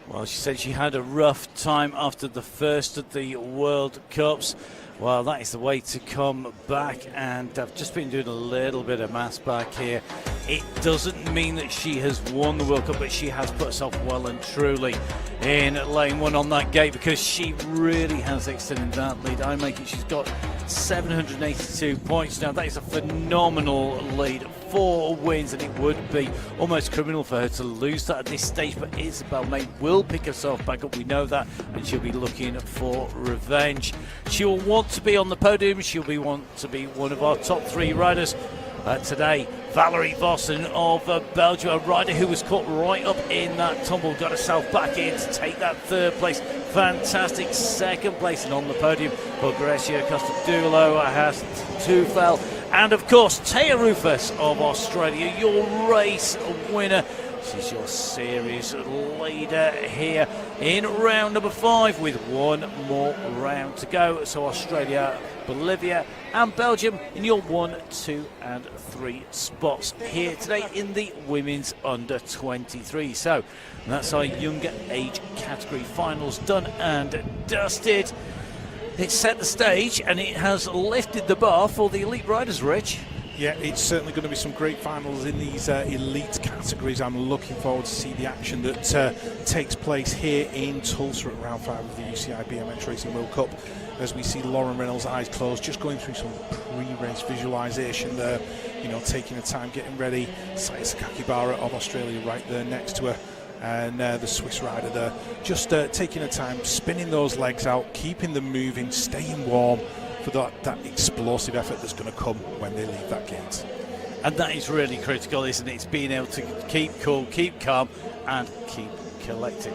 S1: Well, she said she had a rough time after the first of the World Cups. Well, that is the way to come back, and I've just been doing a little bit of maths back here. It doesn't mean that she has won the World Cup, but she has put herself well and truly in lane 1 on that gate, because she really has extended that lead. I make it, she's got 782 points now. That is a phenomenal lead 4 wins, and it would be almost criminal for her to lose that at this stage. But Isabel May will pick herself back up, we know that, and she'll be looking for revenge. She'll want to be on the podium. She'll want to be one of our top 3 riders. Today, Valerie Vossen of Belgium, a rider who was caught right up in that tumble, got herself back in to take that 3rd place. Fantastic 2nd place, and on the podium, Borghesia Costadulo has Tufel, and of course, Taya Rufus of Australia, your race winner. She's your series leader here in round number 5 with 1 more round to go. So Australia, Bolivia and Belgium in your 1, 2 and 3 spots here today in the women's under 23. So that's our younger age category finals done and dusted. It set the stage and it has lifted the bar for the elite riders, Rich.
S2: Yeah, it's certainly going to be some great finals in these elite categories. I'm looking forward to see the action that takes place here in Tulsa at round 5 of the UCI BMX Racing World Cup, as we see Lauren Reynolds' eyes closed, just going through some pre-race visualisation there, you know, taking her time, getting ready. Saya Sakakibara of Australia right there next to her, and the Swiss rider there, just taking her time, spinning those legs out, keeping them moving, staying warm for that explosive effort that's going to come when they leave that gate.
S1: And that is really critical, isn't it? It's being able to keep cool, keep calm and keep collected.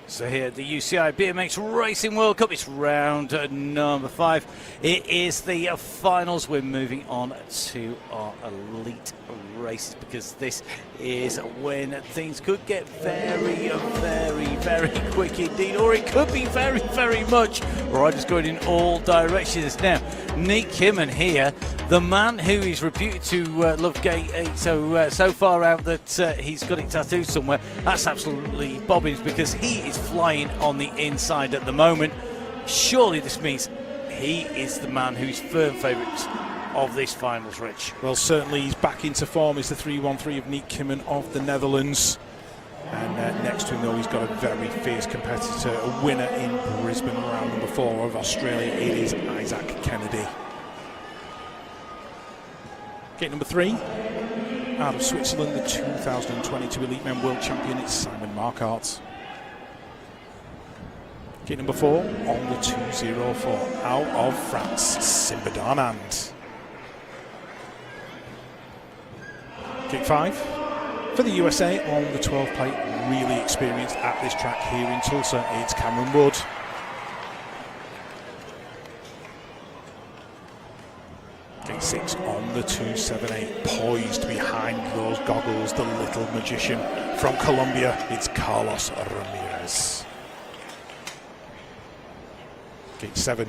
S1: So here at the UCI BMX Racing World Cup, it's round number 5. It is the finals. We're moving on to our elite races, because this is when things could get very, very, very quick indeed, or it could be very, very much riders going in all directions. Now, Nick Kimman here, the man who is reputed to love gate 8 so far out that he's got it tattooed somewhere. That's absolutely bobbins, because he is flying on the inside at the moment. Surely this means he is the man who's firm favourite of this finals, Rich.
S2: Well, certainly he's back into form. Is the 313 of Nick Kimman of the Netherlands. And next to him, though, he's got a very fierce competitor, a winner in Brisbane, round number 4 of Australia. It is Isaac Kennedy. Gate number 3, out of Switzerland, the 2022 Elite Men World Champion, it's Simon Marquardt. Gate number 4, on the 204, out of France, Simba Darnand. Gate 5, for the USA, on the 12 plate, really experienced at this track here in Tulsa, it's Cameron Wood. Gate 6 on the 278, poised behind those goggles, the little magician from Colombia, it's Carlos Ramirez. Gate 7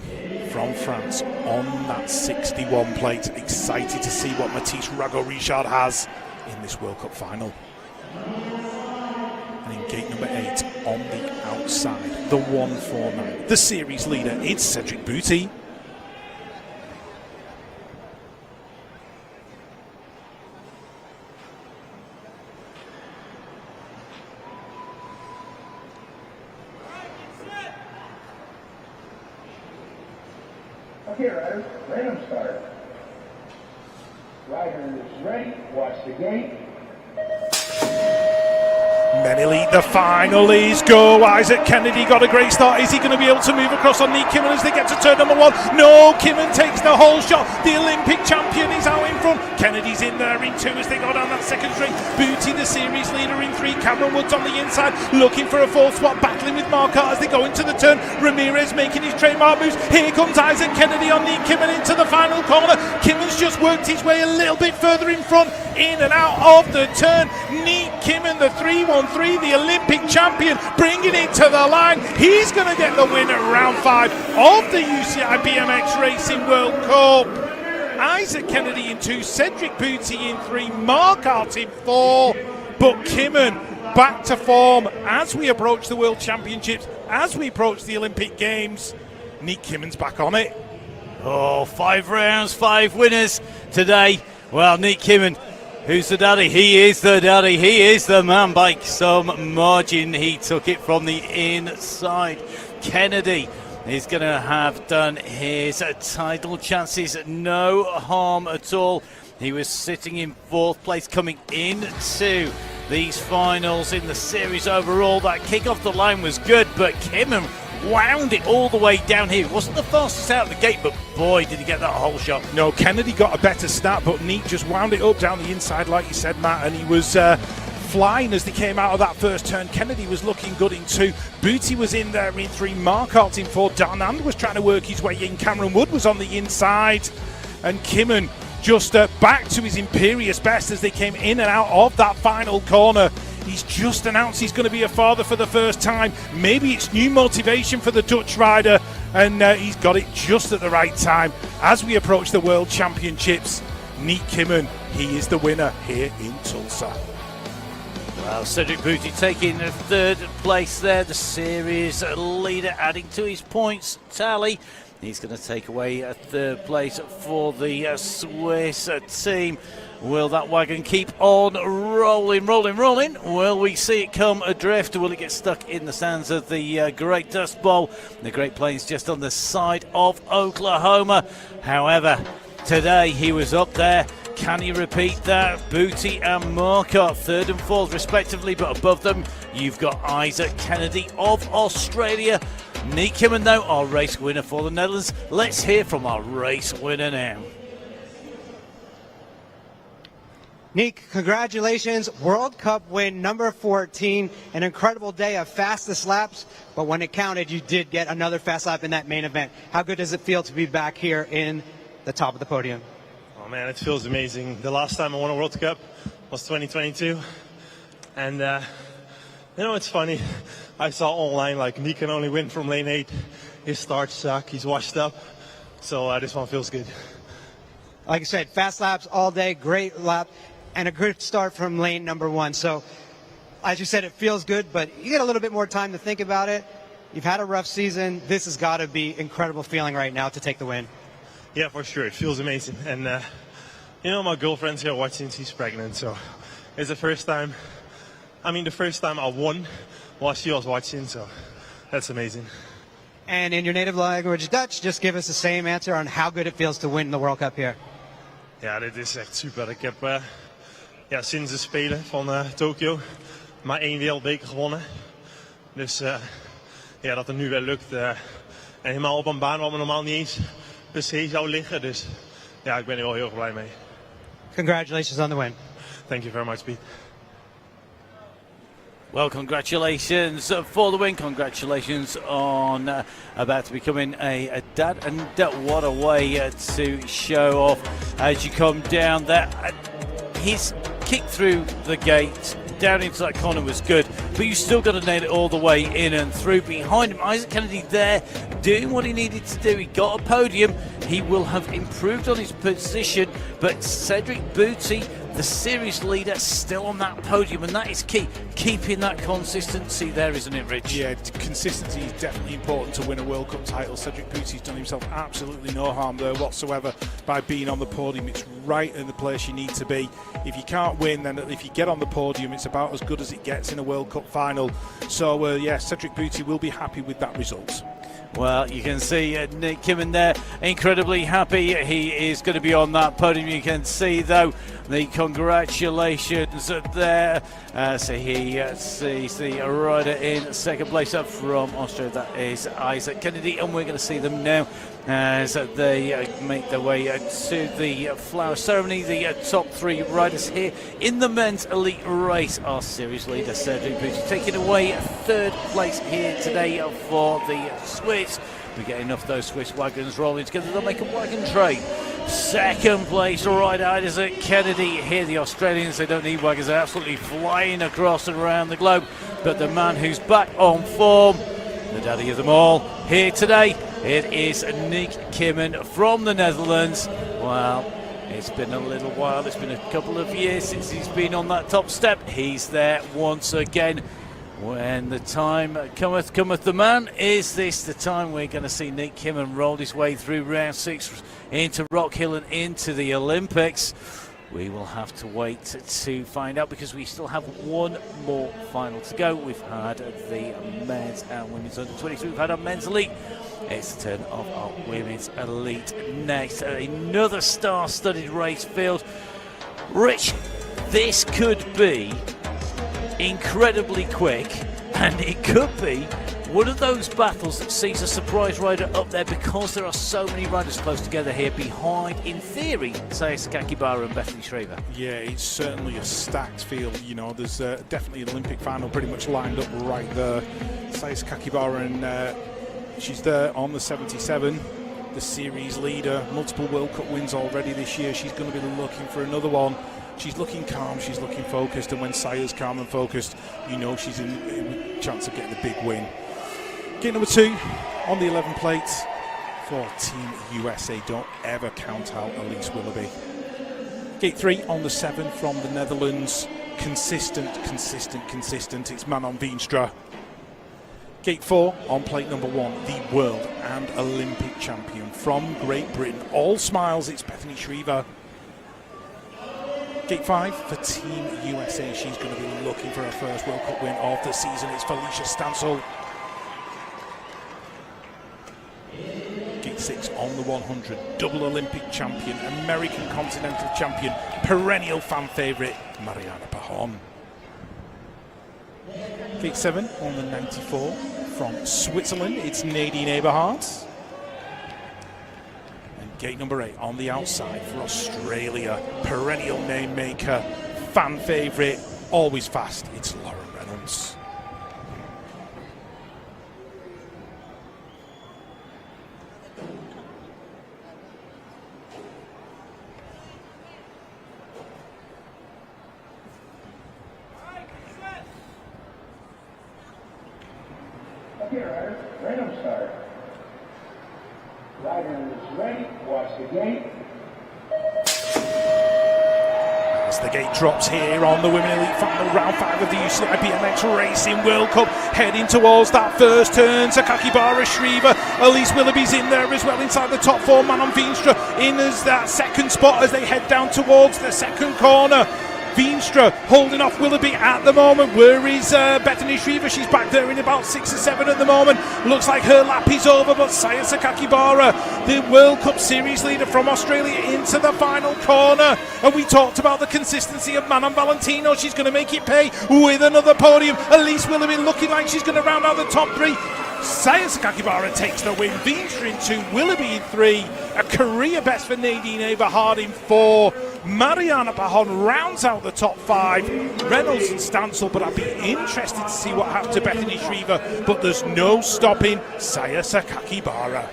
S2: from France on that 61 plate, excited to see what Matisse Rago-Richard has in this World Cup final. And in gate number 8 on the outside, the 149, the series leader, it's Cedric Bouty.
S4: Okay, riders, random start. Rider is ready, watch the gate.
S2: Men Elite, the final is go. Isaac Kennedy got a great start. Is he going to be able to move across on Nick Kimman as they get to turn number 1? No, Kimman takes the whole shot. The Olympic champion is out in front. Kennedy's in there in 2 as they go down that second string. Bouty, the series leader, in 3. Cameron Woods on the inside, looking for a 4th spot, battling with Marquardt as they go into the turn. Ramirez making his trademark moves. Here comes Isaac Kennedy on Nick Kimman into the final corner. Kimman's just worked his way a little bit further in front, in and out of the turn. Nick Kimman, the 313, the Olympic champion, bringing it to the line. He's going to get the win at round 5 of the UCI BMX Racing World Cup. Isaac Kennedy in 2, Cedric Bouty in 3, Marquardt in 4. But Kimman back to form as we approach the World Championships, as we approach the Olympic Games. Nick Kimman's back on it.
S1: Oh, 5 rounds, 5 winners today. Well, Nick Kimman Who's the daddy? He is the daddy. He is the man by some margin. He took it from the inside. Kennedy is going to have done his title chances no harm at all. He was sitting in 4th place coming into these finals in the series overall. That kick off the line was good, but Kimmen wound it all the way down here. It wasn't the fastest out of the gate, but boy, did he get that whole shot.
S2: No, Kennedy got a better start, but Neat just wound it up down the inside, like you said, Matt, and he was flying as they came out of that first turn. Kennedy was looking good in 2. Booty was in there in 3. Marquardt in 4. Darnand was trying to work his way in. Cameron Wood was on the inside, and Kimmen just back to his imperious best as they came in and out of that final corner. He's just announced he's going to be a father for the first time. Maybe it's new motivation for the Dutch rider, and he's got it just at the right time. As we approach the World Championships, Neat Kimmen, he is the winner here in Tulsa.
S1: Well, Cedric Booty taking 3rd place there, the series leader, adding to his points tally. He's going to take away 3rd place for the Swiss team. Will that wagon keep on rolling? Will we see it come adrift? Will it get stuck in the sands of the Great Dust Bowl? The Great Plains just on the side of Oklahoma. However, today he was up there. Can you repeat that? Booty and Marquardt, 3rd and 4th respectively, but above them you've got Isaac Kennedy of Australia. Neat Kimmen, though, our race winner for the Netherlands. Let's hear from our race winner now.
S5: Nick, congratulations. World Cup win number 14. An incredible day of fastest laps, but when it counted, you did get another fast lap in that main event. How good does it feel to be back here in the top of the podium?
S8: Oh man, it feels amazing. The last time I won a World Cup was 2022. And you know, it's funny. I saw online like Nick can only win from lane 8. His starts suck. He's washed up. So this one feels good.
S5: Like I said, fast laps all day, great lap, and a good start from lane number 1. So, as you said, it feels good, but you get a little bit more time to think about it. You've had a rough season. This has got to be incredible feeling right now to take the win.
S8: Yeah, for sure. It feels amazing. And, you know, my girlfriend's here watching. She's pregnant. So, it's the first time. The first time I won while she was watching. So, that's amazing.
S5: And in your native language, Dutch, just give us the same answer on how good it feels to win the World Cup here.
S8: Ja, dit is echt super. Ik heb sinds de Spelen van Tokio maar 1 wereldbeker gewonnen. Dus dat het nu wel lukt. En helemaal op een baan waar we normaal niet eens per se zou liggen. Dus ja, ik ben er wel heel erg blij mee.
S5: Congratulations on the win.
S8: Thank you very much, Pete.
S1: Well, congratulations for the win. Congratulations on about to becoming a dad. And what a way to show off as you come down there. His kick through the gate down into that corner was good, but you still got to nail it all the way in and through. Behind him, Isaac Kennedy there doing what he needed to do. He got a podium. He will have improved on his position, but Cedric Booty, the series leader, still on that podium, and that is key. Keeping that consistency there, isn't it, Rich?
S2: Yeah, consistency is definitely important to win a World Cup title. Cedric Booty's done himself absolutely no harm there whatsoever by being on the podium. It's right in the place you need to be. If you can't win, then if you get on the podium, it's about as good as it gets in a World Cup final. So, Cedric Booty will be happy with that result.
S1: Well, you can see Nick Kimmen there, incredibly happy. He is going to be on that podium. You can see, though, the congratulations there. So he sees the rider in 2nd place up from Australia. That is Isaac Kennedy, and we're going to see them now as they make their way to the flower ceremony. The top 3 riders here in the men's elite race. Our series leader, Cedric Booty, taking away 3rd place here today for the Swiss. We get enough of those Swiss wagons rolling together, they'll make a wagon train. 2nd place rider, Isaac Kennedy. Here the Australians, they don't need wagons, they're absolutely flying across and around the globe. But the man who's back on form, the daddy of them all, here today, it is Nick Kimmen from the Netherlands. Well, it's been a little while, it's been a couple of years since he's been on that top step. He's there once again. When the time cometh the man. Is this the time we're going to see Nick Kimmen roll his way through round 6 into Rock Hill and into the Olympics? We will have to wait to find out because we still have one more final to go. We've had the men's and women's under 23. We've had our men's elite. It's the turn of our women's elite next. Another star-studded race field. Rich, this could be incredibly quick, and it could be one of those battles that sees a surprise rider up there because there are so many riders close together here behind, in theory, Saya Sakakibara and Bethany Shriver.
S2: Yeah, it's certainly a stacked field. You know, there's definitely an Olympic final pretty much lined up right there. Saya Sakakibara, and she's there on the 77, the series leader, multiple World Cup wins already this year. She's going to be looking for another one. She's looking calm, she's looking focused, and when Saya's calm and focused, you know she's in a chance of getting the big win. Gate number 2 on the 11 plate for Team USA. Don't ever count out Elise Willoughby. Gate 3 on the 7 from the Netherlands. Consistent. It's Manon Veenstra. Gate 4 on plate number 1, the world and Olympic champion from Great Britain. All smiles, it's Bethany Shriver. Gate 5 for Team USA. She's going to be looking for her first World Cup win of the season. It's Felicia Stansel. Gate 6 on the 100, double Olympic champion, American Continental champion, perennial fan favourite, Mariana Pajon. Gate 7 on the 94 from Switzerland, it's Nadine Eberhardt. And gate number 8 on the outside for Australia, perennial name maker, fan favourite, always fast, it's Lauren Reynolds.
S4: Okay, riders, random start. Rider is ready, watch the gate.
S2: As the gate drops here on the Women Elite Final, round 5 of the UCI BMX Racing World Cup, heading towards that first turn. Sakakibara, Shriver, Elise Willoughby's in there as well inside the top 4. Manon Veenstra in as that second spot as they head down towards the second corner. Veenstra holding off Willoughby at the moment. Where is Bethany Shriver? She's back there in about 6 or 7 at the moment. Looks like her lap is over, but Saya Sakakibara, the World Cup Series leader from Australia, into the final corner. And we talked about the consistency of Manon Valentino. She's going to make it pay with another podium. Elise Willoughby looking like she's going to round out the top 3. Saya Sakakibara takes the win. Veenstra in 2, Willoughby in 3. A career best for Nadine Eberhardt in 4. Mariana Pajon rounds out the top 5. Reynolds and Stansel, but I'd be interested to see what happens to Bethany Shriver. But there's no stopping Saya Sakakibara.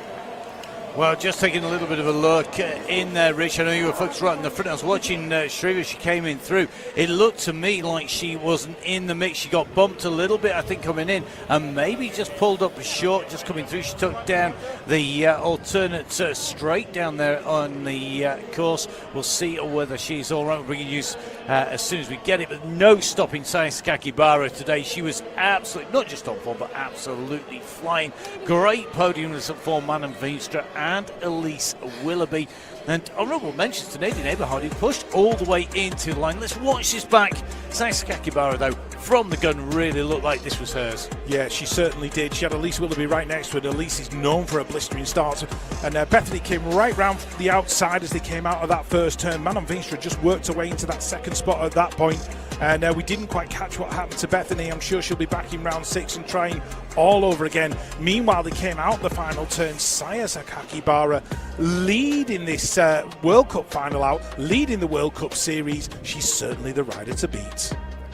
S1: Well, just taking a little bit of a look in there, Rich. I know you were folks right in the front. I was watching Shriver. She came in through. It looked to me like she wasn't in the mix. She got bumped a little bit, I think, coming in, and maybe just pulled up short just coming through. She took down the alternate straight down there on the course. We'll see whether she's all right. We'll bring you news as soon as we get it, but no stopping Saya Sakakibara today. She was absolutely, not just top 4, but absolutely flying. Great podium for Manon Veenstra and Elise Willoughby. And honourable mentions to Nadine Eberhardt, who pushed all the way into the line. Let's watch this back. Saya Sakakibara, though, from the gun, really looked like this was hers.
S2: Yeah, she certainly did. She had Elise Willoughby right next to her. Elise is known for a blistering start. And Bethany came right round the outside as they came out of that first turn. Manon Veenstra just worked her way into that second spot at that point. And we didn't quite catch what happened to Bethany. I'm sure she'll be back in round 6 and trying all over again. Meanwhile, they came out the final turn. Saya Sakakibara leading this World Cup final out, leading the World Cup Series. She's certainly the rider to beat.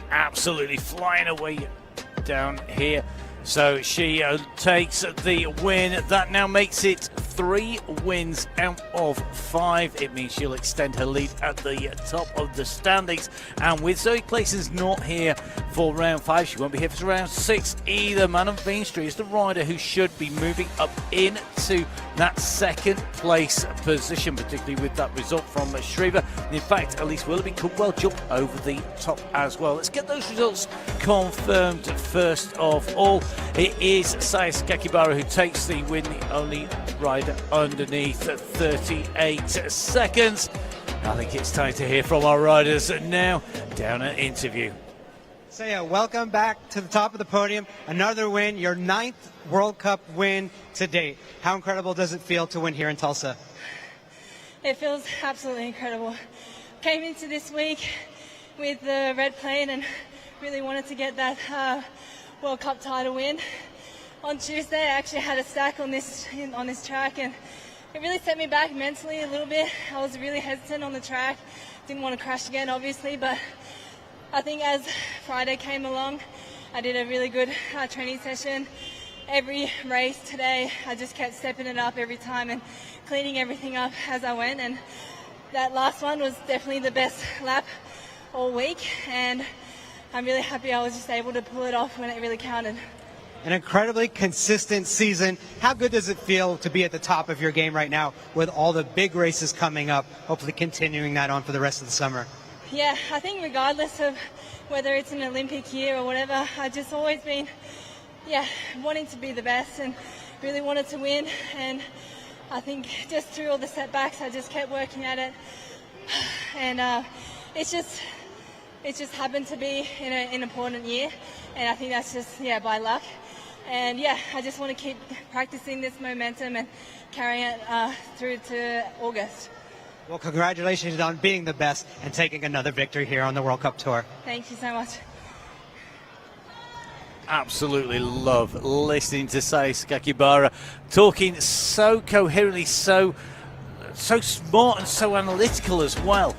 S1: Absolutely flying away down here. So she takes the win. That now makes it 3 wins out of 5. It means she'll extend her lead at the top of the standings. And with Zoe Clayton's not here for round 5, she won't be here for round 6 either. Manon Veenstra is the rider who should be moving up into that second place position, particularly with that result from Shriver. In fact, Elise Willoughby could well jump over the top as well. Let's get those results confirmed first of all. It is Saya Sakakibara who takes the win, the only rider ahead underneath 38 seconds. I think it's time to hear from our riders now. Down an interview.
S5: So yeah, welcome back to the top of the podium. Another win, your 9th World Cup win to date. How incredible does it feel to win here in Tulsa?
S7: It feels absolutely incredible. Came into this week with the red plane and really wanted to get that World Cup title win. On Tuesday, I actually had a stack on this track, and it really set me back mentally a little bit. I was really hesitant on the track. Didn't want to crash again, obviously, but I think as Friday came along, I did a really good training session. Every race today, I just kept stepping it up every time and cleaning everything up as I went. And that last one was definitely the best lap all week. And I'm really happy I was just able to pull it off when it really counted.
S5: An incredibly consistent season. How good does it feel to be at the top of your game right now with all the big races coming up, hopefully continuing that on for the rest of the summer?
S7: Yeah, I think regardless of whether it's an Olympic year or whatever, I've just always been, wanting to be the best and really wanted to win. And I think just through all the setbacks, I just kept working at it. And it just happened to be in an important year. And I think that's just, by luck. And I just want to keep practicing this momentum and carrying it through to August.
S5: Well, congratulations on being the best and taking another victory here on the World Cup Tour.
S7: Thank you so much.
S1: Absolutely love listening to Saya Sakakibara talking so coherently, so smart and so analytical as well.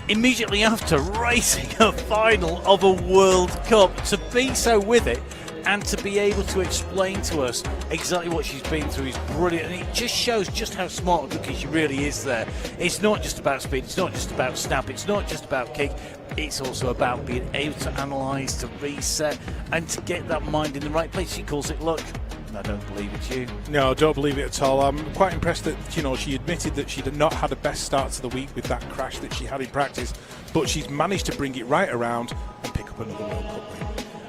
S1: Immediately after racing a final of a World Cup, to be so with it and to be able to explain to us exactly what she's been through is brilliant, and it just shows just how smart and cookie she really is there. It's not just about speed, it's not just about snap, it's not just about kick, it's also about being able to analyse, to reset, and to get that mind in the right place. She calls it luck. I don't believe it's you.
S2: No, I don't believe it at all. I'm quite impressed that, she admitted that she'd not had a best start to the week with that crash that she had in practice, but she's managed to bring it right around and pick up another World Cup win.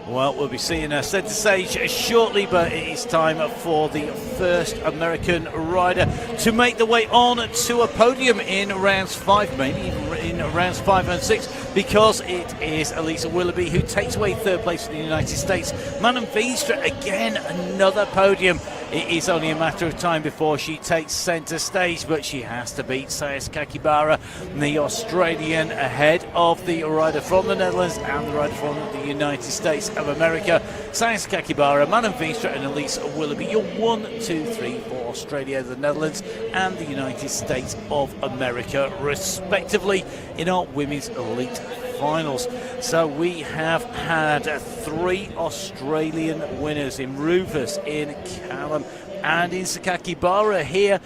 S1: Well, we'll be seeing her centre stage shortly, but it is time for the first American rider to make the way on to a podium in rounds 5, maybe in rounds 5 and 6, because it is Elisa Willoughby who takes away third place for the United States. Manon Veenstra, again, another podium. It is only a matter of time before she takes centre stage, but she has to beat Saya Sakakibara, the Australian, ahead of the rider from the Netherlands and the rider from the United States of America. Saya Sakakibara, Manon Veenstra and Elisa Willoughby, your 1, 2, 3 for Australia, the Netherlands and the United States of America, respectively, in our women's elite finals. So we have had 3 Australian winners in Rufus, in Callum and in Sakakibara here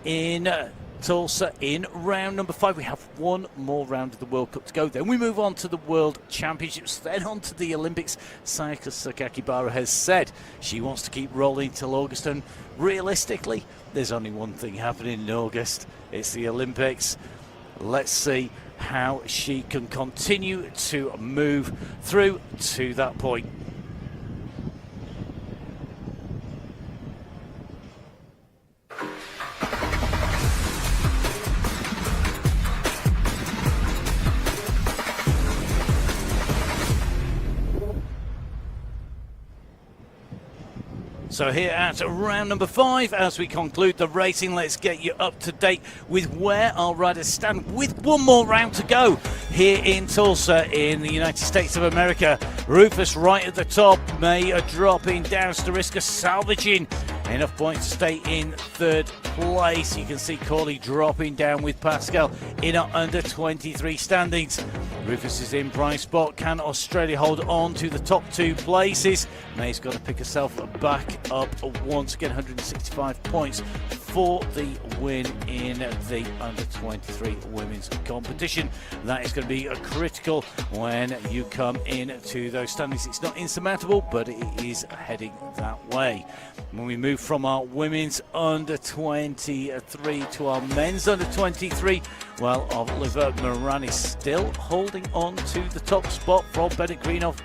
S1: in Tulsa in round number 5. We have one more round of the World Cup to go. Then we move on to the World Championships, then on to the Olympics. Saya Sakakibara has said she wants to keep rolling till August, and realistically there's only one thing happening in August. It's the Olympics. Let's see how she can continue to move through to that point. So here at round number 5, as we conclude the racing, let's get you up to date with where our riders stand with one more round to go here in Tulsa in the United States of America. Rufus right at the top, May dropping down, Stariska salvaging enough points to stay in third place. You can see Corley dropping down with Pascal in our under 23 standings. Rufus is in prime spot. Can Australia hold on to the top 2 places? May's got to pick herself back up once again. 165 points for the win in the under 23 women's competition. That is going to be critical when you come into those standings. It's not insurmountable, but it is heading that way. When we move from our women's under 23 to our men's under 23, well, Oliver Moran is still holding on to the top spot from Bennett Greenhoff.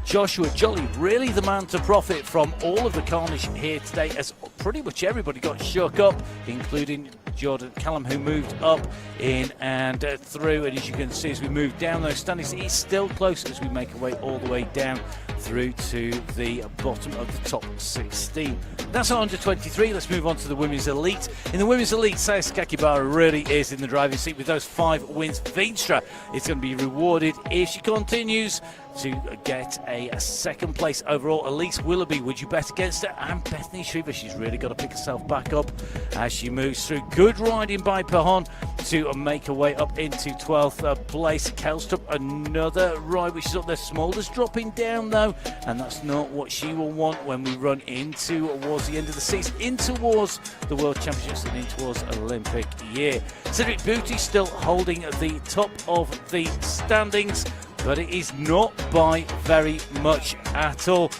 S1: Joshua Jolly, really the man to profit from all of the carnage here today, as pretty much everybody got shook up, including Jordan Callum, who moved up in and through. And as you can see, as we move down those standings, it's still close as we make our way all the way down through to the bottom of the top 16. That's our under 23. Let's move on to the women's elite. In the women's elite, Saya Sakakibara really is in the driving seat with those 5 wins. Veenstra is going to be rewarded if she continues to get a second place overall. Elise Willoughby, would you bet against her? And Bethany Shriver, she's really got to pick herself back up as she moves through. Good riding by Pahon to make her way up into 12th place. Kelstrup, another ride which is up there. Smolders dropping down though, and that's not what she will want when we run in towards the end of the season, in towards the World Championships and in towards Olympic year. Cedric Booty still holding the top of the standings, but it is not by very much at all.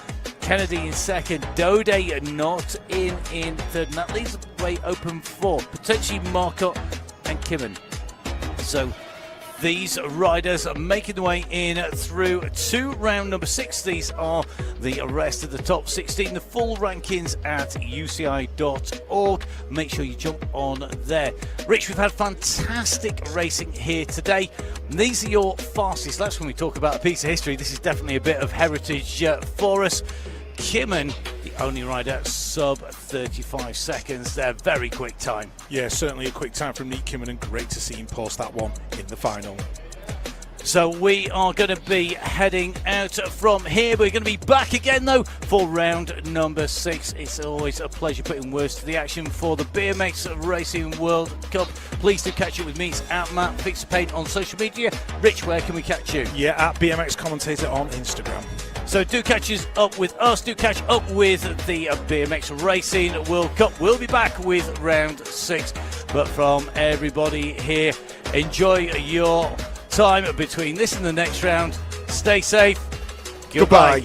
S1: Kennedy in second, Dode not in third, and that leaves the way open for potentially Marcotte and Kimmen. So these riders are making their way in through to round number 6. These are the rest of the top 16. The full rankings at uci.org. Make sure you jump on there. Rich, we've had fantastic racing here today. These are your fastest laps. When we talk about a piece of history, this is definitely a bit of heritage for us. Kimmen, the only rider sub 35 seconds there. Very quick time.
S2: Yeah, certainly a quick time from Nick Kimmen, and great to see him post that one in the final.
S1: So we are going to be heading out from here. We're going to be back again though for round number 6. It's always a pleasure putting words to the action for the BMX Racing World Cup. Please do catch up with me. It's at Matt Fixerpaint on social media. Rich, where can we catch you?
S2: Yeah, at BMX Commentator on Instagram.
S1: So do catch up with us, do catch up with the BMX Racing World Cup. We'll be back with round 6. But from everybody here, enjoy your time between this and the next round. Stay safe. Goodbye.